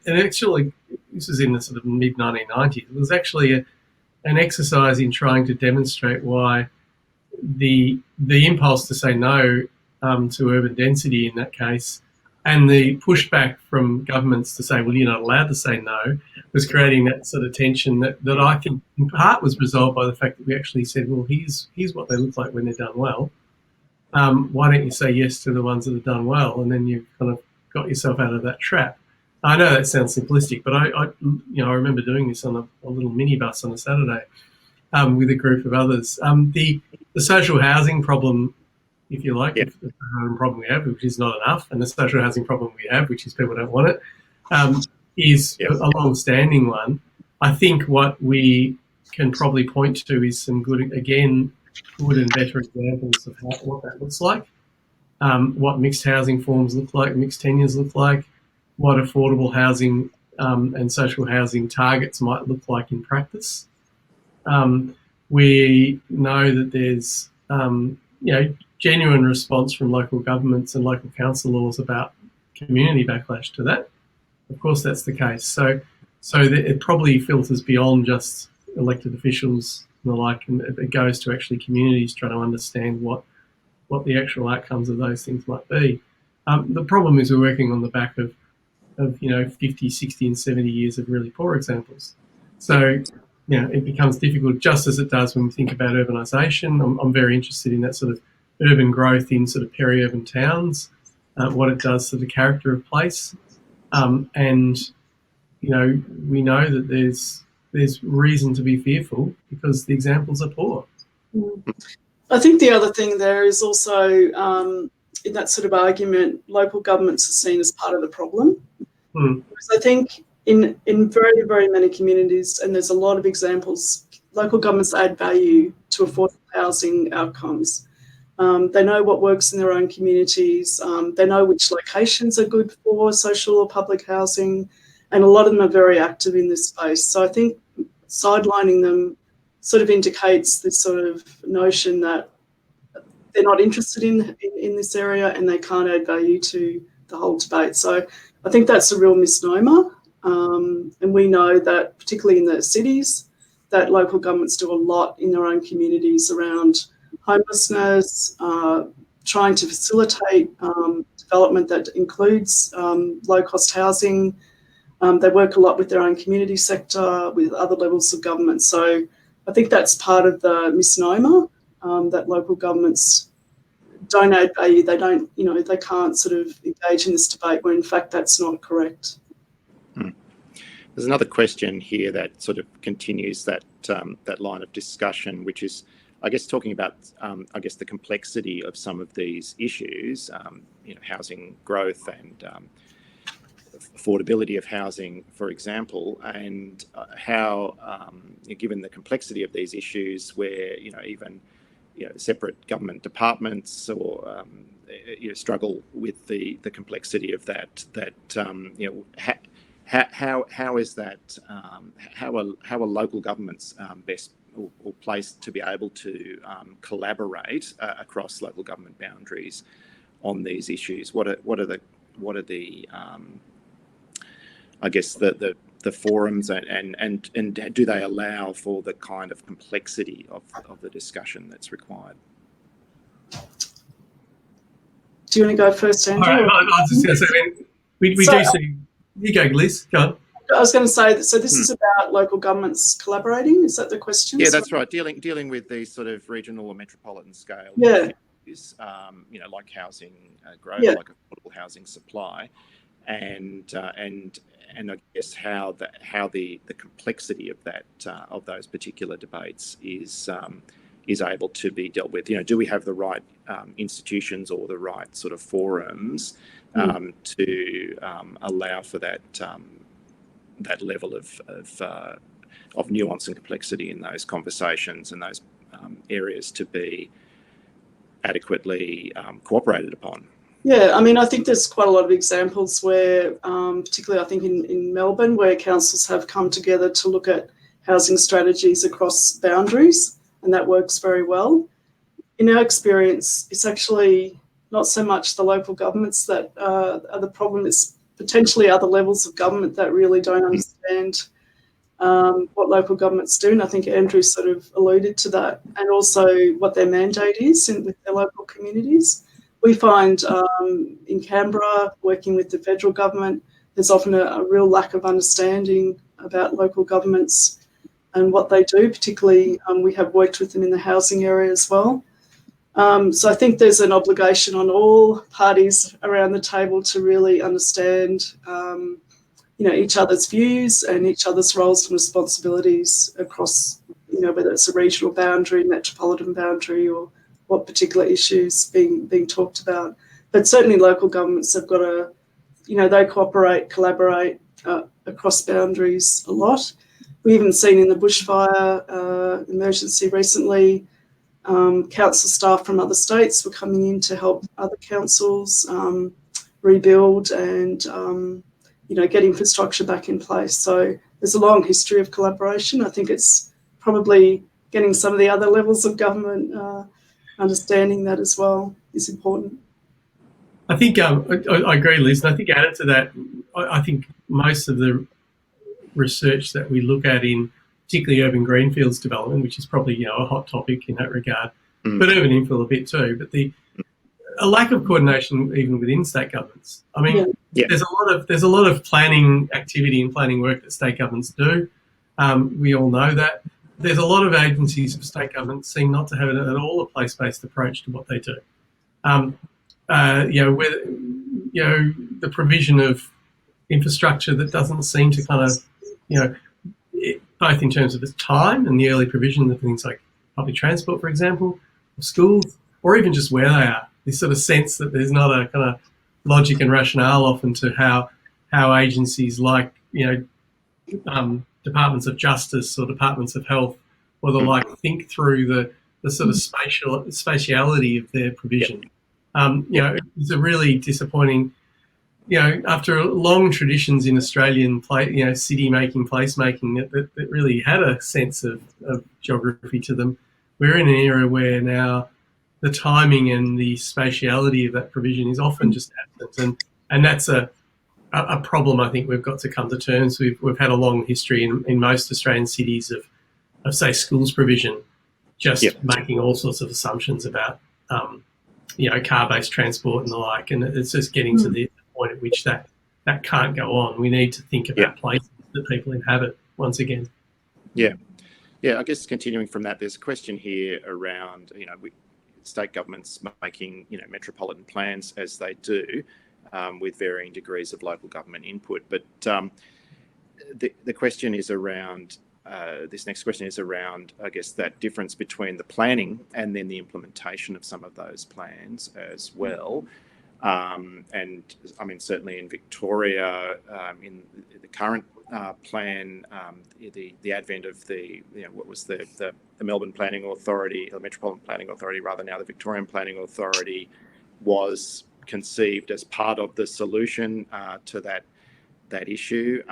actually, this was in the sort of mid-1990s. It was actually an exercise in trying to demonstrate why the impulse to say no to urban density in that case, and the pushback from governments to say, well, you're not allowed to say no, was creating that sort of tension that I think in part was resolved by the fact that we actually said, well, here's what they look like when they're done well. Why don't you say yes to the ones that are done well? And then you've kind of got yourself out of that trap. I know that sounds simplistic, but I remember doing this on a little minibus on a Saturday with a group of others. The social housing problem, if you like, the social housing problem we have, which is not enough, and the social housing problem we have, which is people don't want it, is a long-standing one. I think what we can probably point to is some good and better examples of what that looks like, what mixed housing forms look like, mixed tenures look like, what affordable housing and social housing targets might look like in practice. We know that there's, genuine response from local governments and local council laws about community backlash to that. Of course, that's the case. So it probably filters beyond just elected officials and the like, and it goes to actually communities trying to understand what the actual outcomes of those things might be. The problem is we're working on the back of 50, 60 and 70 years of really poor examples. So, it becomes difficult, just as it does when we think about urbanisation. I'm very interested in that sort of urban growth in sort of peri-urban towns, what it does to the character of place. And, we know that there's reason to be fearful because the examples are poor. I think the other thing there is also, in that sort of argument, local governments are seen as part of the problem. Because I think in very, very many communities, and there's a lot of examples, local governments add value to affordable housing outcomes. They know what works in their own communities. They know which locations are good for social or public housing, and a lot of them are very active in this space. So I think sidelining them sort of indicates this sort of notion that they're not interested in this area and they can't add value to the whole debate. So I think that's a real misnomer. And we know that particularly in the cities, that local governments do a lot in their own communities around homelessness, trying to facilitate development that includes low-cost housing. They work a lot with their own community sector, with other levels of government. So I think that's part of the misnomer, that local governments don't add value. They don't, they can't sort of engage in this debate when in fact that's not correct. There's another question here that sort of continues that line of discussion, which is, I guess, talking about, the complexity of some of these issues, housing growth and affordability of housing, for example, and how, given the complexity of these issues, where even separate government departments or struggle with the complexity of that. How is that? How are local governments best or placed to be able to collaborate across local government boundaries on these issues? What are the I guess the forums and do they allow for the kind of complexity of the discussion that's required? Do you want to go first, Andrew? I was just going to say, We So- do see. You go, Liz. Go on. I was going to say that, so this is about local governments collaborating. Is that the question? Yeah, that's right. Dealing with these sort of regional or metropolitan scale Yeah. issues, like housing growth, Yeah. like affordable housing supply, and I guess how the complexity of that of those particular debates is able to be dealt with. Do we have the right institutions or the right sort of forums to allow for that level of nuance and complexity in those conversations and those areas to be adequately cooperated upon? Yeah, I mean, I think there's quite a lot of examples where, particularly I think in Melbourne, where councils have come together to look at housing strategies across boundaries, and that works very well. In our experience, it's actually not so much the local governments that are the problem, it's potentially other levels of government that really don't understand what local governments do. And I think Andrew sort of alluded to that, and also what their mandate is with their local communities. We find in Canberra, working with the federal government, there's often a real lack of understanding about local governments and what they do, particularly we have worked with them in the housing area as well. So I think there's an obligation on all parties around the table to really understand each other's views and each other's roles and responsibilities across, whether it's a regional boundary, metropolitan boundary, or what particular issues being talked about. But certainly local governments have got to, they cooperate, collaborate across boundaries a lot. We've even seen in the bushfire emergency recently, council staff from other states were coming in to help other councils rebuild and, get infrastructure back in place. So there's a long history of collaboration. I think it's probably getting some of the other levels of government understanding that as well is important. I think I agree, Liz. And I think added to that, I think most of the research that we look at in particularly urban greenfields development, which is probably a hot topic in that regard, but urban infill a bit too. But a lack of coordination even within state governments. I mean, there's a lot of planning activity and planning work that state governments do. We all know that. There's a lot of agencies of state government seem not to have at all a place-based approach to what they do. The provision of infrastructure that doesn't seem to kind of, both in terms of its time and the early provision of things like public transport, for example, or schools, or even just where they are. This sort of sense that there's not a kind of logic and rationale often to how agencies like, departments of justice or departments of health or the like think through the sort of spatiality of their provision. It's a really disappointing, after long traditions in Australian city making, place making that really had a sense of geography to them, we're in an era where now the timing and the spatiality of that provision is often just absent, and that's a problem I think we've got to come to terms with. We've had a long history in most Australian cities of say schools provision, just making all sorts of assumptions about car-based transport and the like, and it's just getting to the point at which that can't go on. We need to think about places that people inhabit once again. I guess continuing from that, there's a question here around state governments making metropolitan plans as they do, with varying degrees of local government input. But the question is around, this next question is around, I guess, that difference between the planning and then the implementation of some of those plans as well. And I mean, certainly in Victoria, in the current plan, the advent of the Melbourne Planning Authority, the Metropolitan Planning Authority, rather now the Victorian Planning Authority, was conceived as part of the solution to that issue.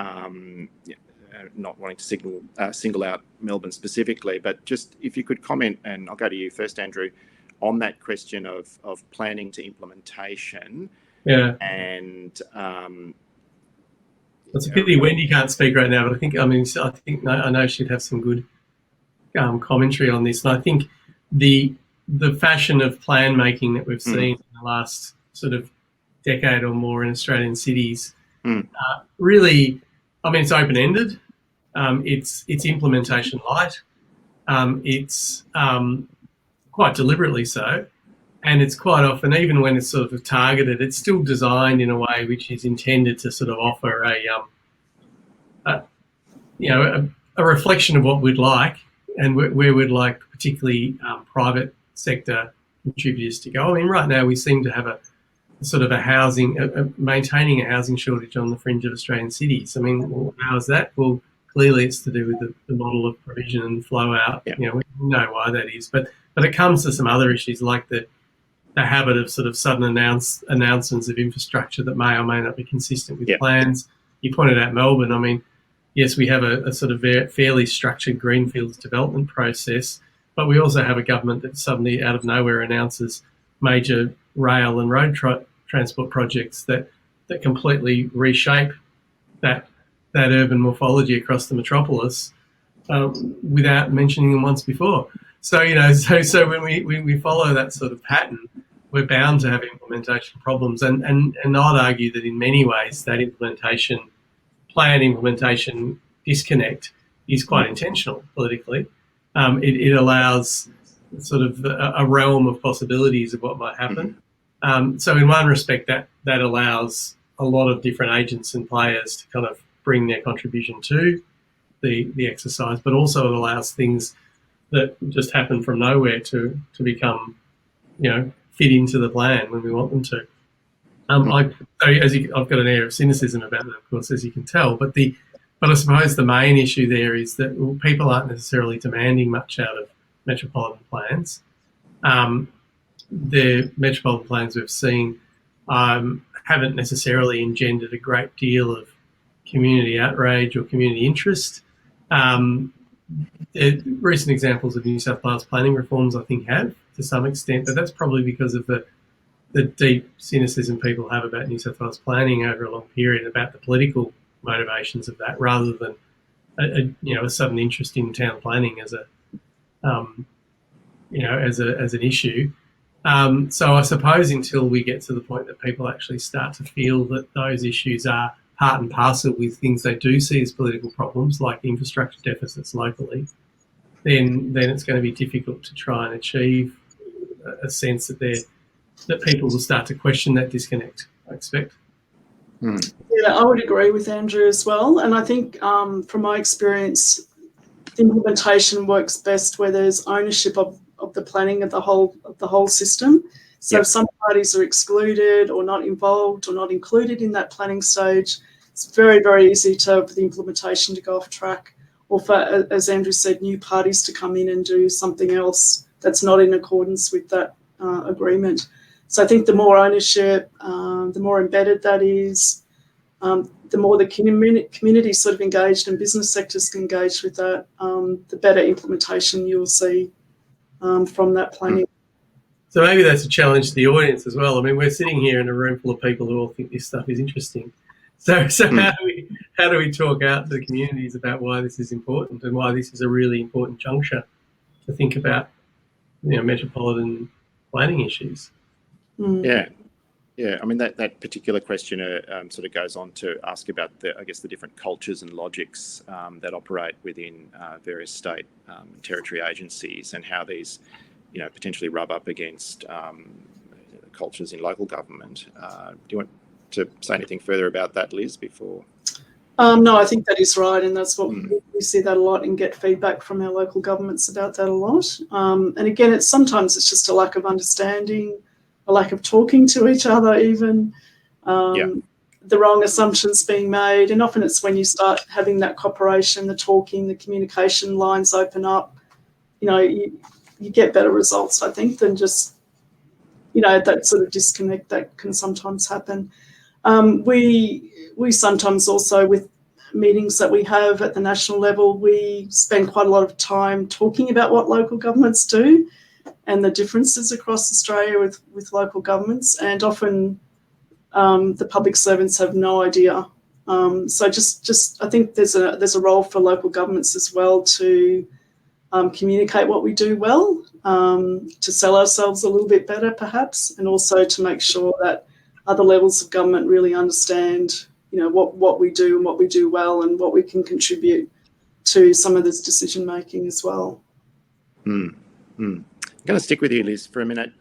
Not wanting to single out Melbourne specifically, but just if you could comment, and I'll go to you first, Andrew, on that question of planning to implementation. And it's a pity Wendy can't speak right now, but I know she'd have some good commentary on this. And I think the fashion of plan making that we've seen in the last sort of decade or more in Australian cities Really, I mean, it's open-ended. It's implementation light. It's quite deliberately so. And it's quite often, even when it's sort of targeted, it's still designed in a way which is intended to sort of offer a reflection of what we'd like and where we'd like particularly private sector contributors to go. I mean, right now we seem to have a sort of maintaining a housing shortage on the fringe of Australian cities. I mean, well, how is that? Well, clearly it's to do with the model of provision and flow out. Yeah. You know, we know why that is. But it comes to some other issues like the habit of sort of sudden announcements of infrastructure that may or may not be consistent with plans. You pointed out Melbourne. I mean, yes, we have a sort of fairly structured greenfields development process, but we also have a government that suddenly out of nowhere announces major rail and road transport projects that completely reshape that urban morphology across the metropolis without mentioning them once before. So, you know, so when we follow that sort of pattern, we're bound to have implementation problems. And I'd argue that in many ways that plan implementation disconnect is quite intentional politically. It allows sort of a realm of possibilities of what might happen. So in one respect, that allows a lot of different agents and players to kind of bring their contribution to the exercise, but also it allows things that just happen from nowhere to become, you know, fit into the plan when we want them to. I've got an air of cynicism about it, of course, as you can tell, but I suppose the main issue there is that people aren't necessarily demanding much out of metropolitan plans. The metropolitan plans we've seen haven't necessarily engendered a great deal of community outrage or community interest. Recent examples of New South Wales planning reforms, I think, have to some extent, but that's probably because of the deep cynicism people have about New South Wales planning over a long period, about the political motivations of that, rather than a sudden interest in town planning as an issue. So I suppose until we get to the point that people actually start to feel that those issues are part and parcel with things they do see as political problems, like infrastructure deficits locally, then it's going to be difficult to try and achieve a sense that people will start to question that disconnect, I expect. Yeah, I would agree with Andrew as well. And I think from my experience, the implementation works best where there's ownership of the planning of the whole system. So if some parties are excluded or not involved or not included in that planning stage, it's very, very easy for the implementation to go off track, or for, as Andrew said, new parties to come in and do something else that's not in accordance with that agreement. So I think the more ownership, the more embedded that is, the more the community sort of engaged and business sectors engaged with that, the better implementation you'll see from that planning. So maybe that's a challenge to the audience as well. I mean, we're sitting here in a room full of people who all think this stuff is interesting. So how do we talk out to the communities about why this is important and why this is a really important juncture to think about, metropolitan planning issues? Yeah. I mean, that particular questioner sort of goes on to ask about the different cultures and logics that operate within various state and territory agencies, and how these, potentially rub up against cultures in local government. Do you want to say anything further about that, Liz, before? No, I think that is right, and that's what we see that a lot and get feedback from our local governments about that a lot. And again, sometimes it's just a lack of understanding, a lack of talking to each other even, the wrong assumptions being made. And often it's when you start having that cooperation, the talking, the communication lines open up, you get better results, I think, than just, that sort of disconnect that can sometimes happen. We sometimes also, with meetings that we have at the national level, we spend quite a lot of time talking about what local governments do and the differences across Australia with local governments, and often the public servants have no idea. So just I think there's a role for local governments as well to communicate what we do well, to sell ourselves a little bit better perhaps, and also to make sure that other levels of government really understand what we do and what we do well and what we can contribute to some of this decision making as well. I'm going to stick with you, Liz, for a minute.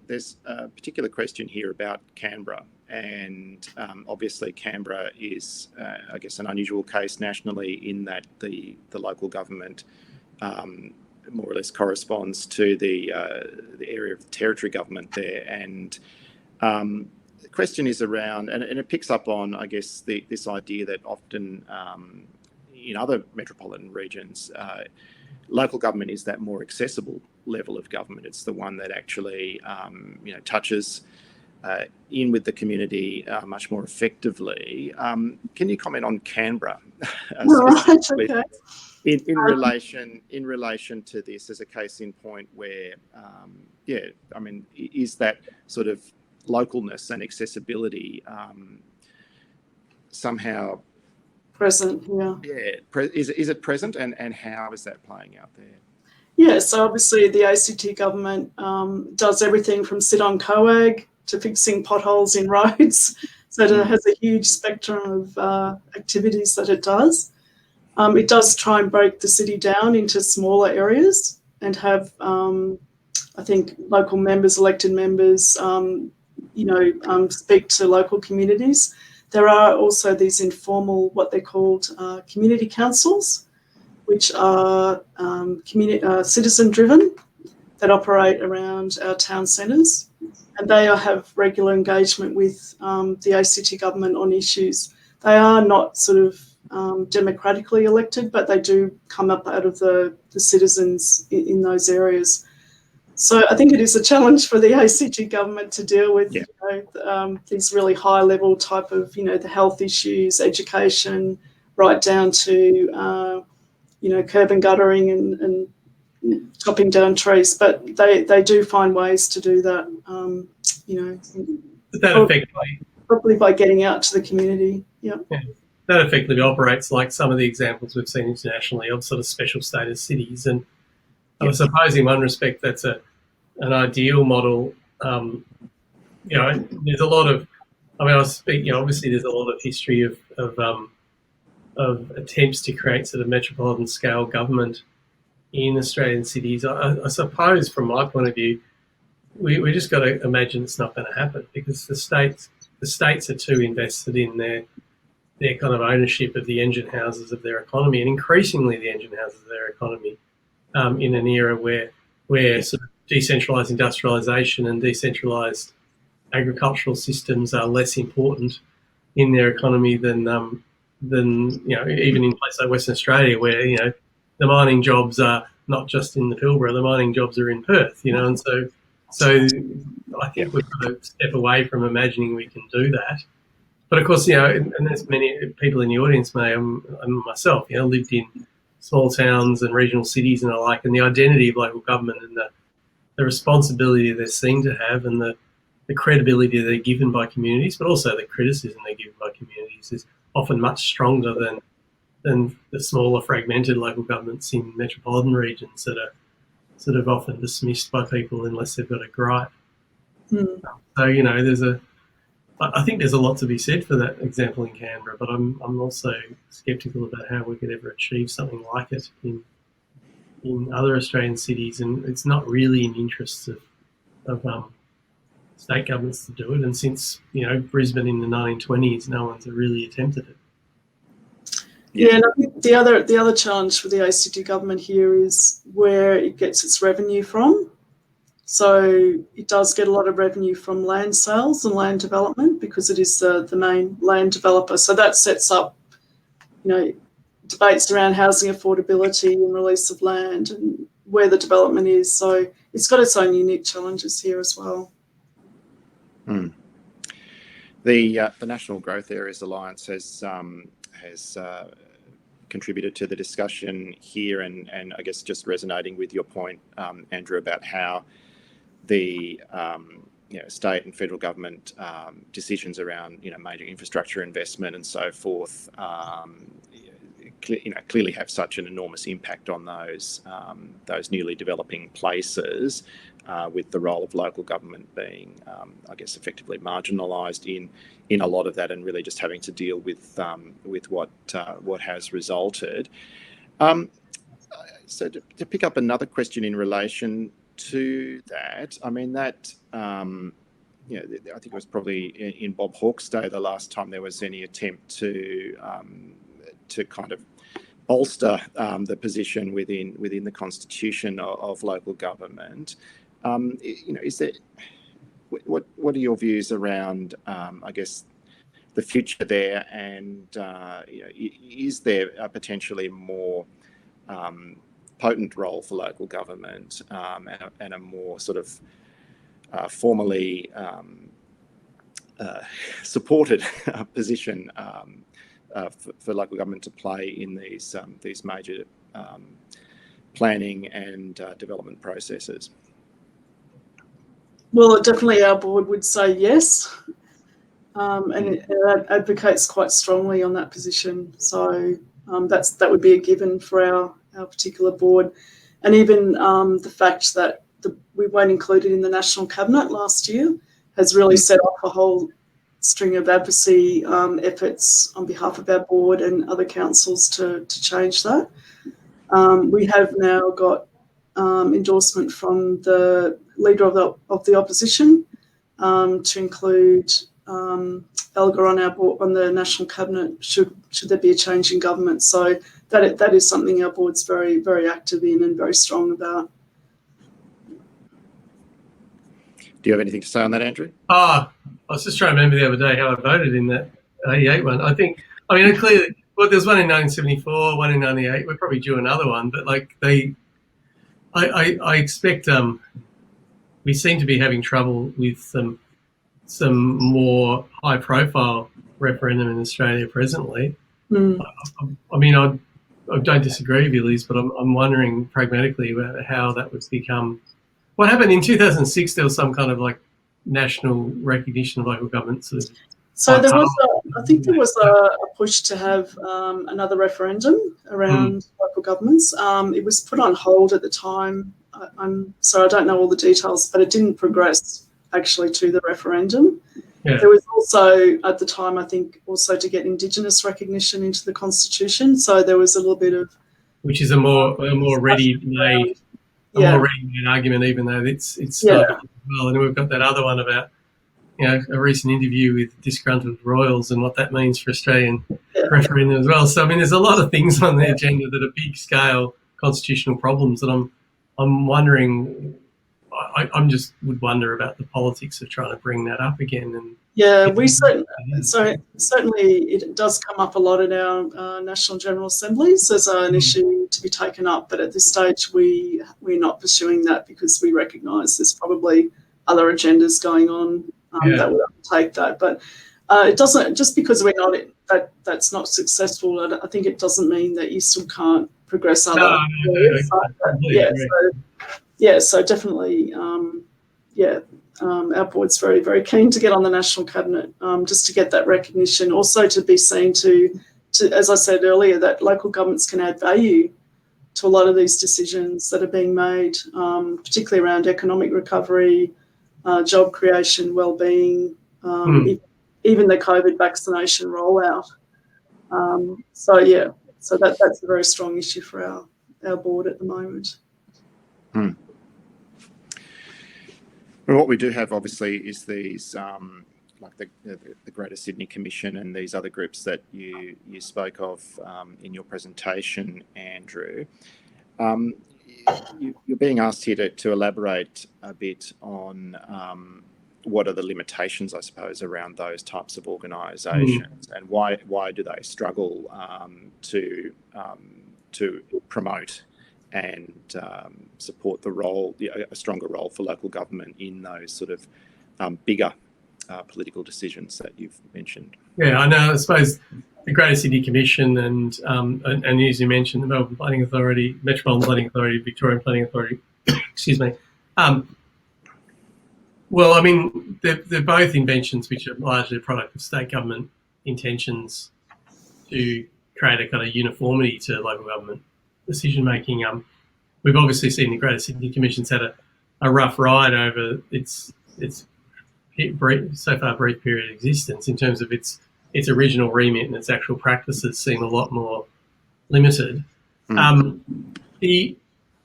There's a particular question here about Canberra, and obviously Canberra is, I guess, an unusual case nationally in that the local government more or less corresponds to the area of territory government there, and the question is around, and it picks up on, I guess, this idea that often in other metropolitan regions, local government is that more accessible level of government. It's the one that actually, touches in with the community much more effectively. Can you comment on Canberra? Right, okay. In relation to this as a case in point where, is that sort of localness and accessibility somehow present? Is it present, and how is that playing out there? Yeah, so obviously the ACT government does everything from sit on COAG to fixing potholes in roads. So it has a huge spectrum of activities that it does. It does try and break the city down into smaller areas and have, I think, local members, elected members, speak to local communities. There are also these informal, what they're called community councils, which are citizen-driven, that operate around our town centres, and they have regular engagement with the ACT government on issues. They are not sort of democratically elected, but they do come up out of the citizens in those areas. So I think it is a challenge for the ACT government to deal with these really high-level type of, the health issues, education, right down to, curb and guttering and chopping down trees. But they do find ways to do that, probably by getting out to the community. Yeah. That effectively operates like some of the examples we've seen internationally of sort of special status cities. And I suppose in one respect that's an ideal model. There's a lot of, obviously there's a lot of history of attempts to create sort of metropolitan scale government in Australian cities. I suppose from my point of view, we just got to imagine it's not going to happen because the states are too invested in their kind of ownership of the engine houses of their economy, and increasingly the engine houses of their economy in an era where sort of decentralised industrialisation and decentralised agricultural systems are less important in their economy than even in places like Western Australia, where the mining jobs are not just in the Pilbara, the mining jobs are in Perth, and so I think we've got to step away from imagining we can do that. But of course, and there's many people in the audience, and myself, lived in small towns and regional cities and the like, and the identity of local government and the responsibility they're seen to have and the credibility they're given by communities, but also the criticism they're given by communities is often much stronger than the smaller fragmented local governments in metropolitan regions that are sort of often dismissed by people unless they've got a gripe. So, I think there's a lot to be said for that example in Canberra, but I'm also sceptical about how we could ever achieve something like it in other Australian cities, and it's not really in the interests of state governments to do it. And since Brisbane in the 1920s, no one's really attempted it. Yeah, and I think the other challenge for the ACT government here is where it gets its revenue from. So it does get a lot of revenue from land sales and land development because it is the main land developer. So that sets up, debates around housing affordability and release of land and where the development is. So it's got its own unique challenges here as well. The National Growth Areas Alliance has contributed to the discussion here, and I guess just resonating with your point, Andrew, about how the state and federal government decisions around major infrastructure investment and so forth clearly have such an enormous impact on those newly developing places, with the role of local government being, I guess, effectively marginalised in a lot of that, and really just having to deal with what has resulted. So to pick up another question in relation to that, I mean that. I think it was probably in Bob Hawke's day the last time there was any attempt to kind of bolster the position within the constitution of local government. Is there what are your views around I guess the future there, and is there a potentially more potent role for local government and a more sort of formally supported position for local government to play in these major planning and development processes? Well, definitely our board would say yes, and it advocates quite strongly on that position. So that would be a given for our particular board, and even the fact that we weren't included in the National Cabinet last year has really set off a whole string of advocacy efforts on behalf of our board and other councils to change that. We have now got endorsement from the Leader of the Opposition to include Elgar on the National Cabinet should there be a change in government. So that is something our board's very, very active in and very strong about. Do you have anything to say on that, Andrew? I was just trying to remember the other day how I voted in that 88 one. Clearly, well, there's one in 1974, one in 98. We're probably due another one, but I expect we seem to be having trouble with some more high-profile referendum in Australia presently. I don't disagree with you, Liz, but I'm wondering pragmatically about how that would become. What happened in 2006? There was some kind of national recognition of local government. So there was a push to have another referendum around local governments. It was put on hold at the time. So I don't know all the details, but it didn't progress actually to the referendum. Yeah. There was also at the time, I think, also to get Indigenous recognition into the Constitution. So there was a little bit of, which is a more ready-made. More ready-made argument, even though it's well. And we've got that other one about a recent interview with disgruntled royals and what that means for Australian referendum as well. So there's a lot of things on the agenda that are big-scale constitutional problems that I'm wondering. I just would wonder about the politics of trying to bring that up again. And we certainly it does come up a lot in our National General Assemblies as an issue to be taken up, but at this stage we're not pursuing that because we recognise there's probably other agendas going on that would take that. But it doesn't, just because we're not that's not successful. I think it doesn't mean that you still can't progress other areas. So definitely, our board's very, very keen to get on the National Cabinet, just to get that recognition. Also to be seen to, as I said earlier, that local governments can add value to a lot of these decisions that are being made, particularly around economic recovery, job creation, wellbeing, even the COVID vaccination rollout. So that's a very strong issue for our board at the moment. Well, what we do have, obviously, is these, like the Greater Sydney Commission and these other groups that you spoke of in your presentation, Andrew. You're being asked here to elaborate a bit on what are the limitations, I suppose, around those types of organisations, and why do they struggle to promote and support the role, a stronger role for local government in those sort of bigger political decisions that you've mentioned. Yeah, I know. I suppose the Greater Sydney Commission and as you mentioned, the Melbourne Planning Authority, Metropolitan Planning Authority, Victorian Planning Authority. Excuse me. Well, I mean, they're both inventions which are largely a product of state government intentions to create a kind of uniformity to local government decision making. We've obviously seen the Greater Sydney Commission's had a rough ride over its so far brief period of existence in terms of its original remit, and its actual practices seem a lot more limited.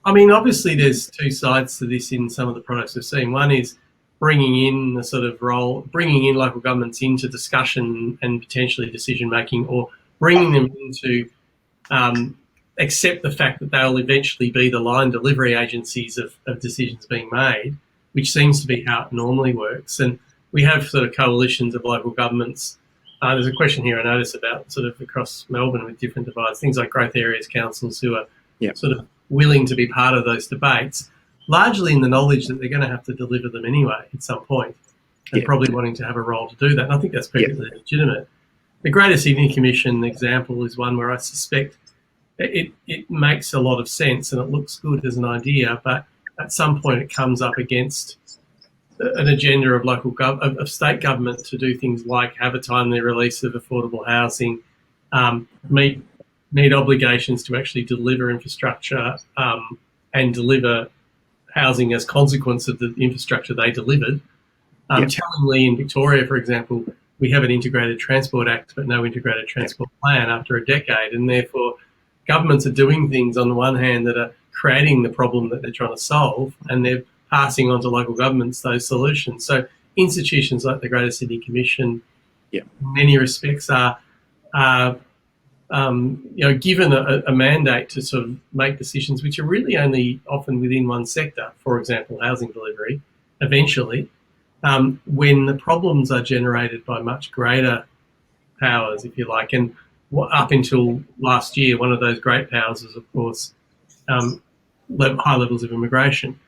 Obviously there's two sides to this in some of the products we've seen. One is bringing in local governments into discussion and potentially decision making, or bringing them into accept the fact that they'll eventually be the line delivery agencies of decisions being made, which seems to be how it normally works. And we have sort of coalitions of local governments. There's a question here I noticed about sort of across Melbourne with different divides, things like growth areas councils who are sort of willing to be part of those debates, largely in the knowledge that they're going to have to deliver them anyway at some point, and probably wanting to have a role to do that. And I think that's perfectly legitimate. The Greater Sydney Commission example is one where I suspect it makes a lot of sense and it looks good as an idea, but at some point it comes up against an agenda of of state government to do things like have a timely release of affordable housing, meet obligations to actually deliver infrastructure and deliver housing as consequence of the infrastructure they delivered. Tellingly, in Victoria, for example, we have an Integrated Transport Act but no Integrated Transport Plan after a decade, and therefore governments are doing things on the one hand that are creating the problem that they're trying to solve, and they're passing on to local governments those solutions. So institutions like the Greater Sydney Commission, in many respects, are given a mandate to sort of make decisions which are really only often within one sector, for example, housing delivery, eventually, when the problems are generated by much greater powers, if you like. And up until last year, one of those great powers was, of course, high levels of immigration.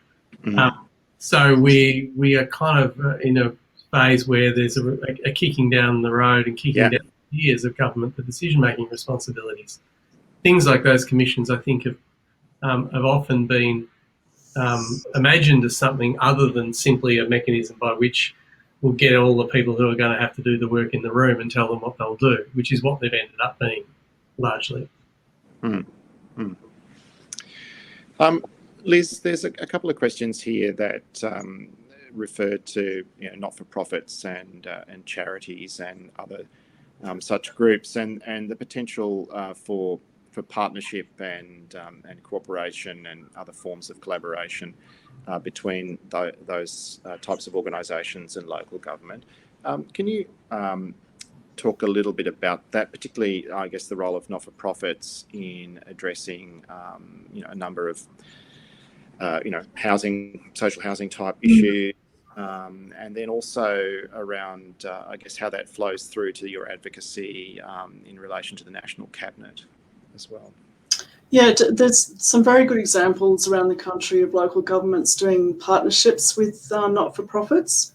So we are kind of in a phase where there's a kicking down the road and kicking down years of government for decision-making responsibilities. Things like those commissions, I think, have often been imagined as something other than simply a mechanism by which we'll get all the people who are going to have to do the work in the room and tell them what they'll do, which is what they've ended up being largely. Liz, there's a couple of questions here that refer to not-for-profits and charities and other such groups, and the potential for partnership and cooperation and other forms of collaboration between those types of organisations and local government. Can you talk a little bit about that, particularly, I guess, the role of not-for-profits in addressing a number of social housing type issues, and then also around, I guess, how that flows through to your advocacy in relation to the National Cabinet as well. Yeah, there's some very good examples around the country of local governments doing partnerships with not-for-profits,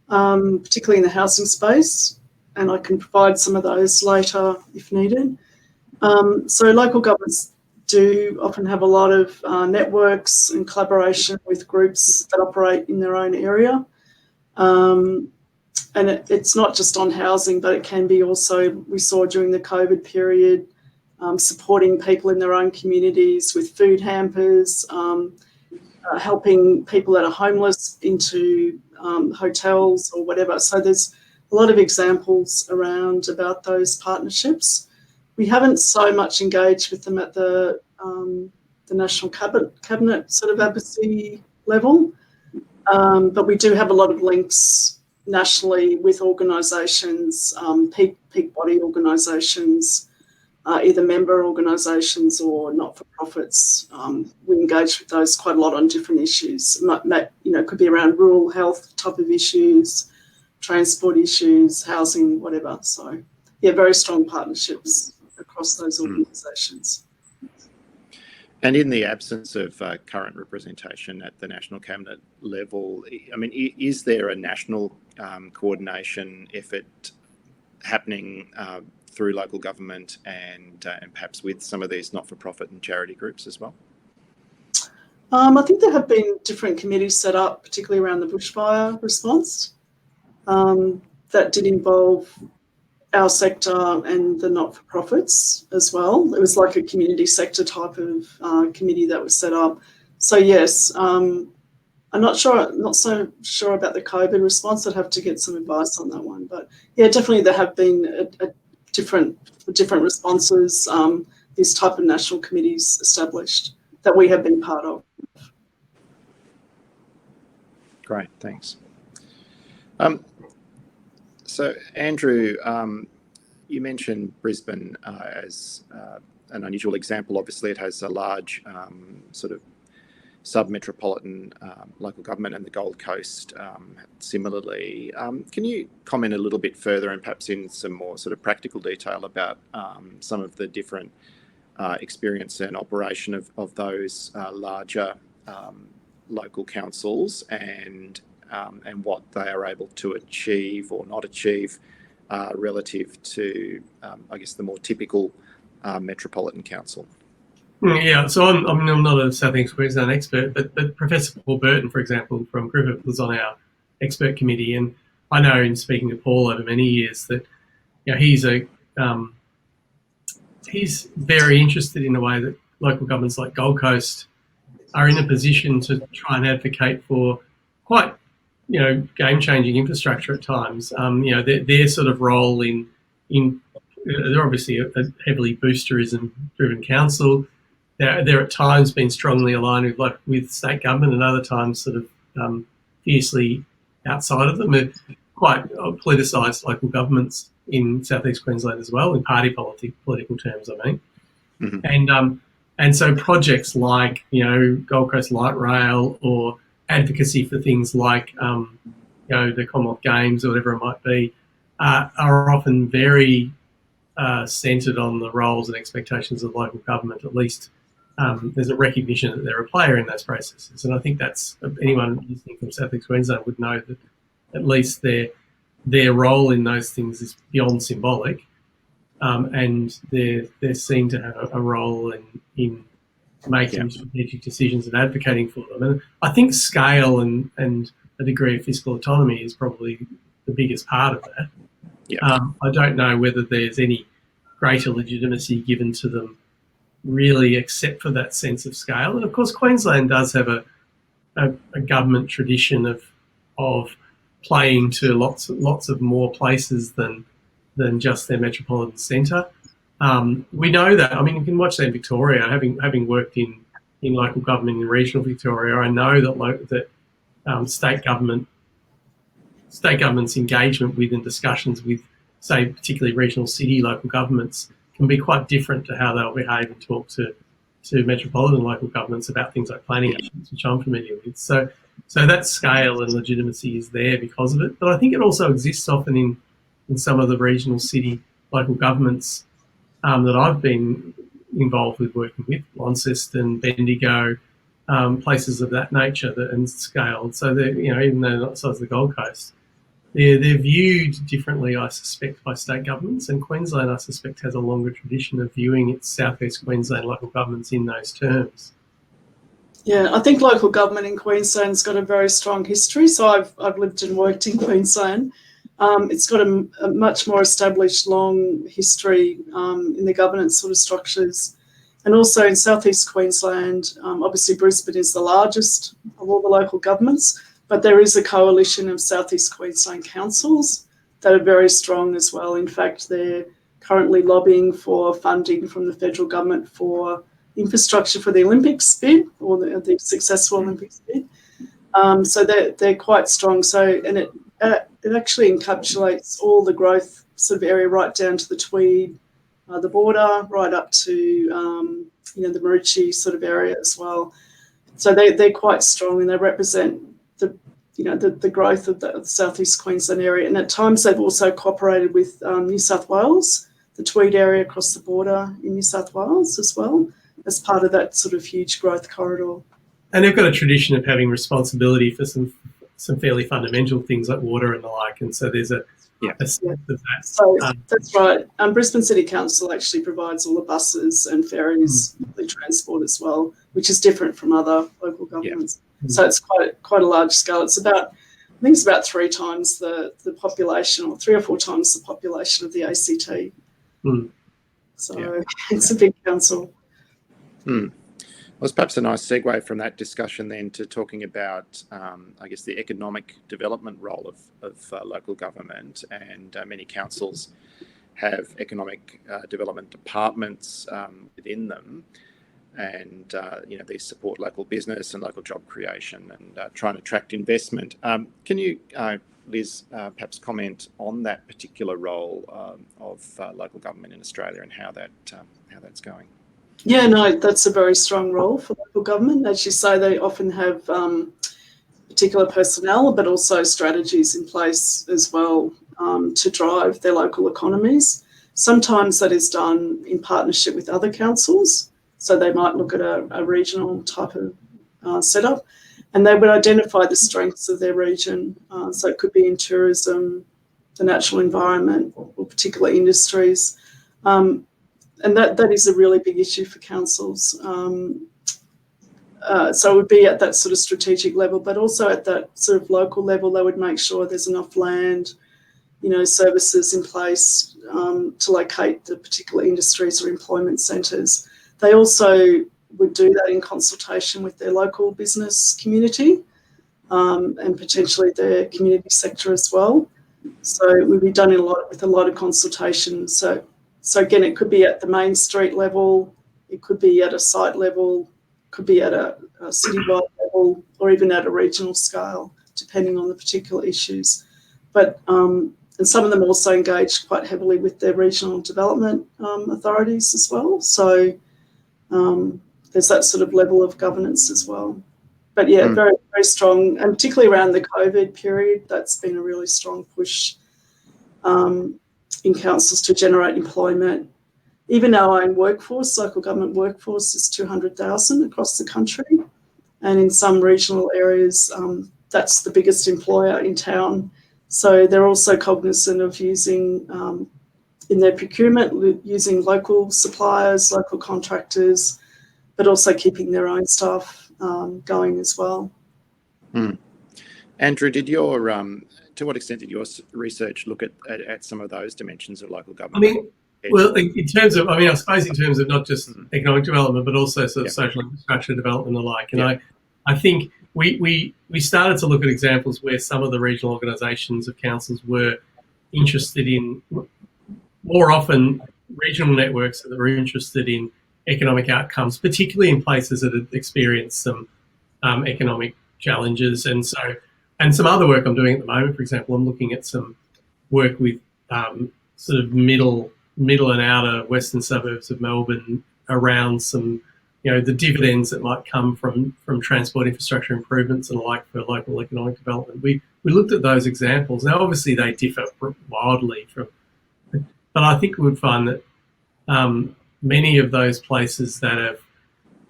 particularly in the housing space, and I can provide some of those later if needed. So local governments do often have a lot of networks and collaboration with groups that operate in their own area. And it's not just on housing, but it can be also, we saw during the COVID period, supporting people in their own communities with food hampers, helping people that are homeless into hotels or whatever. So there's a lot of examples around about those partnerships. We haven't so much engaged with them at the National Cabinet sort of advocacy level, but we do have a lot of links nationally with organisations, peak body organisations, either member organisations or not-for-profits. We engage with those quite a lot on different issues. It could be around rural health type of issues, transport issues, housing, whatever. So, yeah, very strong partnerships across those organisations. And in the absence of current representation at the National Cabinet level, I mean, is there a national coordination effort happening through local government and perhaps with some of these not-for-profit and charity groups as well? I think there have been different committees set up, particularly around the bushfire response, that did involve our sector and the not-for-profits as well. It was like a community sector type of committee that was set up. So yes, I'm not so sure about the COVID response. I'd have to get some advice on that one. But yeah, definitely there have been different responses. These type of national committees established that we have been part of. Great, thanks. So Andrew, you mentioned Brisbane as an unusual example. Obviously, it has a large sort of sub-metropolitan local government, and the Gold Coast similarly. Can you comment a little bit further and perhaps in some more sort of practical detail about some of the different experience and operation of those larger local councils and what they are able to achieve or not achieve relative to, I guess, the more typical metropolitan council? Yeah, so I'm not a South East Queensland expert, but Professor Paul Burton, for example, from Griffith, was on our expert committee, and I know in speaking to Paul over many years that he's very interested in the way that local governments like Gold Coast are in a position to try and advocate for quite, game-changing infrastructure at times. Their sort of role in they're obviously a heavily boosterism-driven council. They're at times been strongly aligned with state government, and other times sort of fiercely outside of them. They're quite politicised local governments in South East Queensland as well, in party political terms, I mean. Mm-hmm. And so projects like, Gold Coast Light Rail or advocacy for things like, the Commonwealth Games or whatever it might be, are often very centred on the roles and expectations of local government. At least there's a recognition that they're a player in those processes. And I think that's, anyone listening from South East Queensland would know that at least their role in those things is beyond symbolic. And they're seen to have a role in making strategic decisions and advocating for them. And I think scale and a degree of fiscal autonomy is probably the biggest part of that. Yeah. I don't know whether there's any greater legitimacy given to them really except for that sense of scale. And of course, Queensland does have a government tradition of playing to lots of more places than just their metropolitan centre. We know that. I mean, you can watch that in Victoria. Having worked in local government in regional Victoria, I know that state government's engagement with and discussions with, say, particularly regional city local governments can be quite different to how they'll behave and talk to metropolitan local governments about things like planning actions, which I'm familiar with. So that scale and legitimacy is there because of it. But I think it also exists often in some of the regional city local governments that I've been involved with working with, Launceston, Bendigo, places of that nature and scale. So they're, even though they're not the size of the Gold Coast, they're viewed differently, I suspect, by state governments. And Queensland, I suspect, has a longer tradition of viewing its South East Queensland local governments in those terms. Yeah, I think local government in Queensland's got a very strong history. So I've lived and worked in Queensland. It's got a much more established, long history in the governance sort of structures. And also in South East Queensland, obviously Brisbane is the largest of all the local governments, but there is a coalition of South East Queensland councils that are very strong as well. In fact, they're currently lobbying for funding from the federal government for infrastructure for the Olympics bid, or the successful Olympics bid. So they're quite strong. So, and it actually encapsulates all the growth sort of area right down to the Tweed, the border, right up to the Maroochy sort of area as well. So they're quite strong, and they represent the growth of the South East Queensland area. And at times they've also cooperated with New South Wales, the Tweed area across the border in New South Wales as well, as part of that sort of huge growth corridor. And they've got a tradition of having responsibility for some fairly fundamental things like water and the like, and so there's a sense of that. So that's right. Brisbane City Council actually provides all the buses and ferries, the transport as well, which is different from other local governments. So it's quite a large scale. It's about I think it's about 3 times the population, or 3 or 4 times the population of the ACT. So it's a big council. Well, it's perhaps a nice segue from that discussion then to talking about, I guess, the economic development role of local government, and many councils have economic development departments within them, and these support local business and local job creation and try and attract investment. Can you, Liz, perhaps comment on that particular role of local government in Australia and how that's going? Yeah, no, that's a very strong role for local government. As you say, they often have particular personnel, but also strategies in place as well to drive their local economies. Sometimes that is done in partnership with other councils. So they might look at a regional type of setup, and they would identify the strengths of their region. So it could be in tourism, the natural environment, or particular industries. And that is a really big issue for councils. So it would be at that sort of strategic level, but also at that sort of local level, they would make sure there's enough land, services in place to locate the particular industries or employment centres. They also would do that in consultation with their local business community and potentially their community sector as well. So it would be done with a lot of consultation. So again, it could be at the main street level, it could be at a site level, could be at a citywide level, or even at a regional scale, depending on the particular issues. But and some of them also engage quite heavily with their regional development authorities as well. So there's that sort of level of governance as well. But yeah, very, very strong, and particularly around the COVID period, that's been a really strong push in councils to generate employment. Even our own workforce, local government workforce, is 200,000 across the country. And in some regional areas, that's the biggest employer in town. So they're also cognizant of using, in their procurement, using local suppliers, local contractors, but also keeping their own staff going as well. Andrew, did your to what extent did your research look at some of those dimensions of local government? Well, in terms of, I suppose in terms of not just economic development, but also sort of social infrastructure development and the like. And I think we started to look at examples where some of the regional organisations of councils were interested in, more often, regional networks that were interested in economic outcomes, particularly in places that had experienced some economic challenges. And some other work I'm doing at the moment, for example, I'm looking at some work with sort of middle and outer western suburbs of Melbourne around some, the dividends that might come from transport infrastructure improvements and the like for local economic development. We looked at those examples. Now, obviously, they differ wildly but I think we would find that many of those places that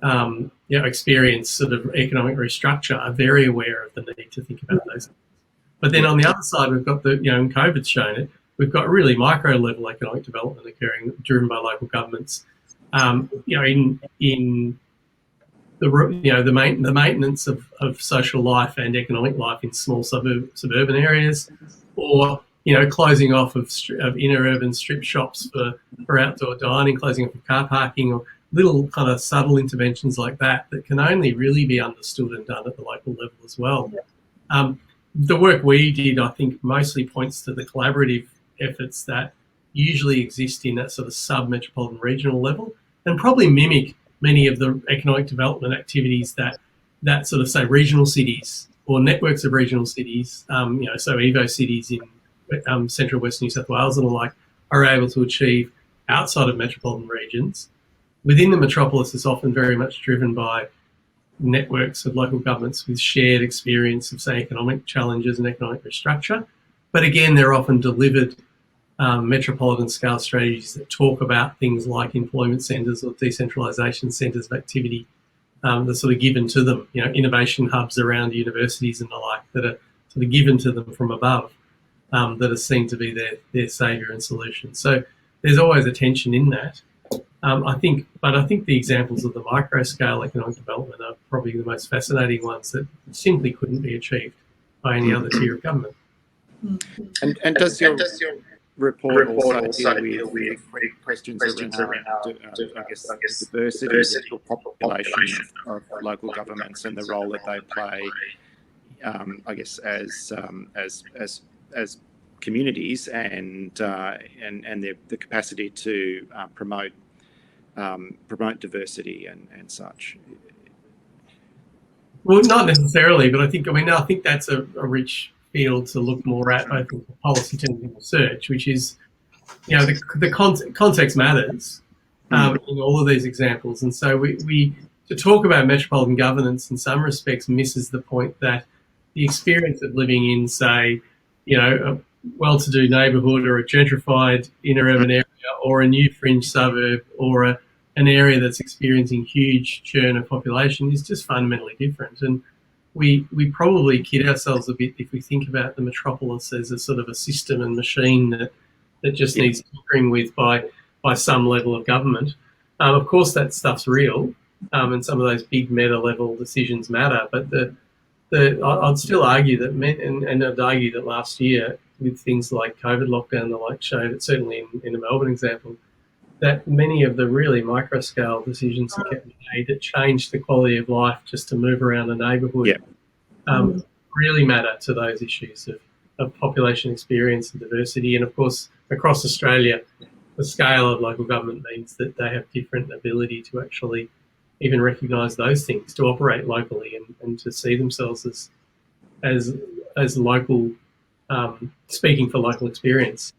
have experienced sort of economic restructure are very aware of the need to think about those things. But then on the other side, we've got and COVID's shown it, we've got really micro level economic development occurring, driven by local governments. In the maintenance of social life and economic life in small suburban areas, or closing off of inner urban strip shops for outdoor dining, closing off of car parking, or little kind of subtle interventions like that can only really be understood and done at the local level as well. The work we did, I think, mostly points to the collaborative efforts that usually exist in that sort of sub-metropolitan regional level, and probably mimic many of the economic development activities that sort of, say, regional cities or networks of regional cities, so EVO cities in central west New South Wales and the like, are able to achieve outside of metropolitan regions. Within the metropolis, it's often very much driven by networks of local governments with shared experience of, say, economic challenges and economic restructure. But again, they're often delivered metropolitan scale strategies that talk about things like employment centres or decentralisation centres of activity that's sort of given to them, innovation hubs around universities and the like that are sort of given to them from above, that are seen to be their saviour and solution. So there's always a tension in that. I think the examples of the micro scale economic development are probably the most fascinating ones that simply couldn't be achieved by any other tier of government. And does your report also deal with questions around, I guess, the diversity of the population of local governments and the role that they play, I guess, as communities and the capacity to promote diversity and such? Well, not necessarily, but I think that's a rich field to look more at, both in policy terms and research, which is, the context matters in all of these examples. And so we to talk about metropolitan governance in some respects misses the point that the experience of living in, say, a well-to-do neighbourhood or a gentrified inner urban area or a new fringe suburb or an area that's experiencing huge churn of population is just fundamentally different. And we probably kid ourselves a bit if we think about the metropolis as a sort of a system and machine that just needs tinkering with by some level of government. Of course, that stuff's real, and some of those big meta-level decisions matter. But I'd still argue that, and I'd argue that last year with things like COVID lockdown and the like showed it, certainly in the Melbourne example, that many of the really micro-scale decisions that get made that change the quality of life just to move around a neighbourhood really matter to those issues of population experience and diversity. And of course, across Australia, the scale of local government means that they have different ability to actually even recognise those things, to operate locally and to see themselves as local, speaking for local experience.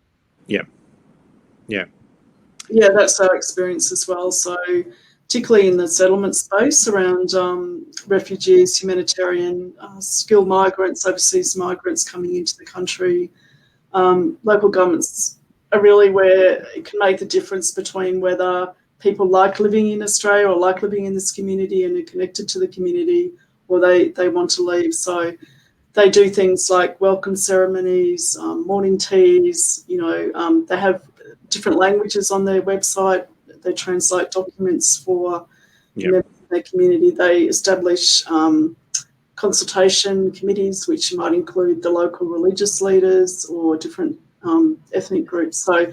Yeah, that's our experience as well. So particularly in the settlement space around refugees, humanitarian, skilled migrants, overseas migrants coming into the country, local governments are really where it can make the difference between whether people like living in Australia or like living in this community and are connected to the community, or they want to leave. So they do things like welcome ceremonies, morning teas, they have different languages on their website. They translate documents for members of their community. They establish consultation committees, which might include the local religious leaders or different ethnic groups. So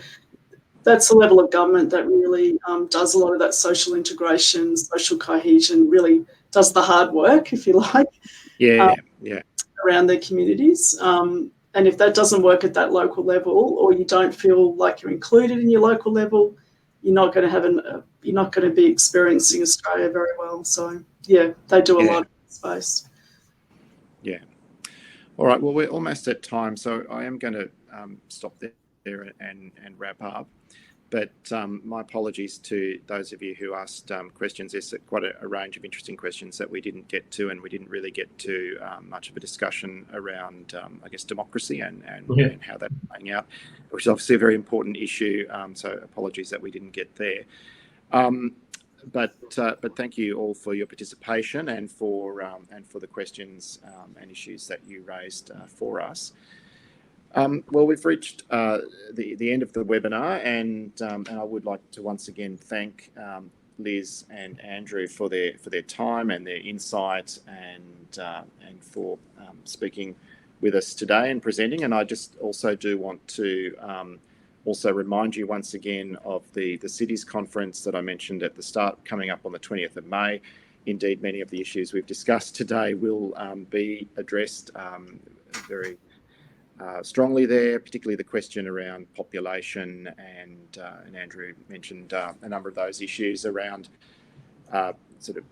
that's a level of government that really does a lot of that social integration, social cohesion, really does the hard work, if you like, around their communities. And if that doesn't work at that local level, or you don't feel like you're included in your local level, you're not going to be experiencing Australia very well. So they do a lot in that space. Yeah. All right. Well, we're almost at time, so I am going to stop there and wrap up. But my apologies to those of you who asked questions. There's quite a range of interesting questions that we didn't get to, and we didn't really get to much of a discussion around, I guess, democracy and how that's playing out, which is obviously a very important issue. So apologies that we didn't get there. But thank you all for your participation and for the questions and issues that you raised for us. Well, we've reached the end of the webinar, and I would like to once again thank Liz and Andrew for their time and their insight and for speaking with us today and presenting. And I just also do want to also remind you once again of the Cities Conference that I mentioned at the start, coming up on the 20th of May. Indeed, many of the issues we've discussed today will be addressed very strongly there, particularly the question around population, and Andrew mentioned a number of those issues around sort of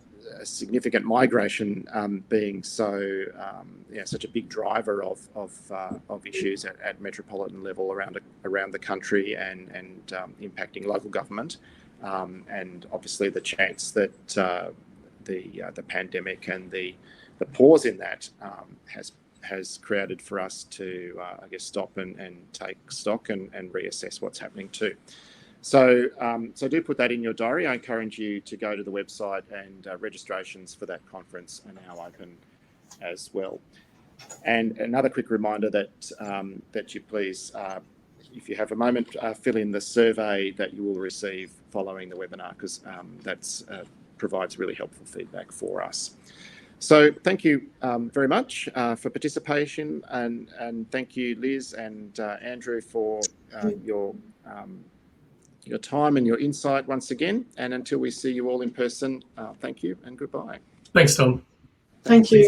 significant migration being such a big driver of issues at metropolitan level around the country and impacting local government, and obviously the chance that the pandemic and the pause in that has created for us to, I guess, stop and take stock and reassess what's happening too. So do put that in your diary. I encourage you to go to the website, and registrations for that conference are now open as well. And another quick reminder that you please, if you have a moment, fill in the survey that you will receive following the webinar, because that provides really helpful feedback for us. So thank you very much for participation, and thank you, Liz and Andrew, for your time and your insight once again. And until we see you all in person, thank you and goodbye. Thanks, Tom. Thank you.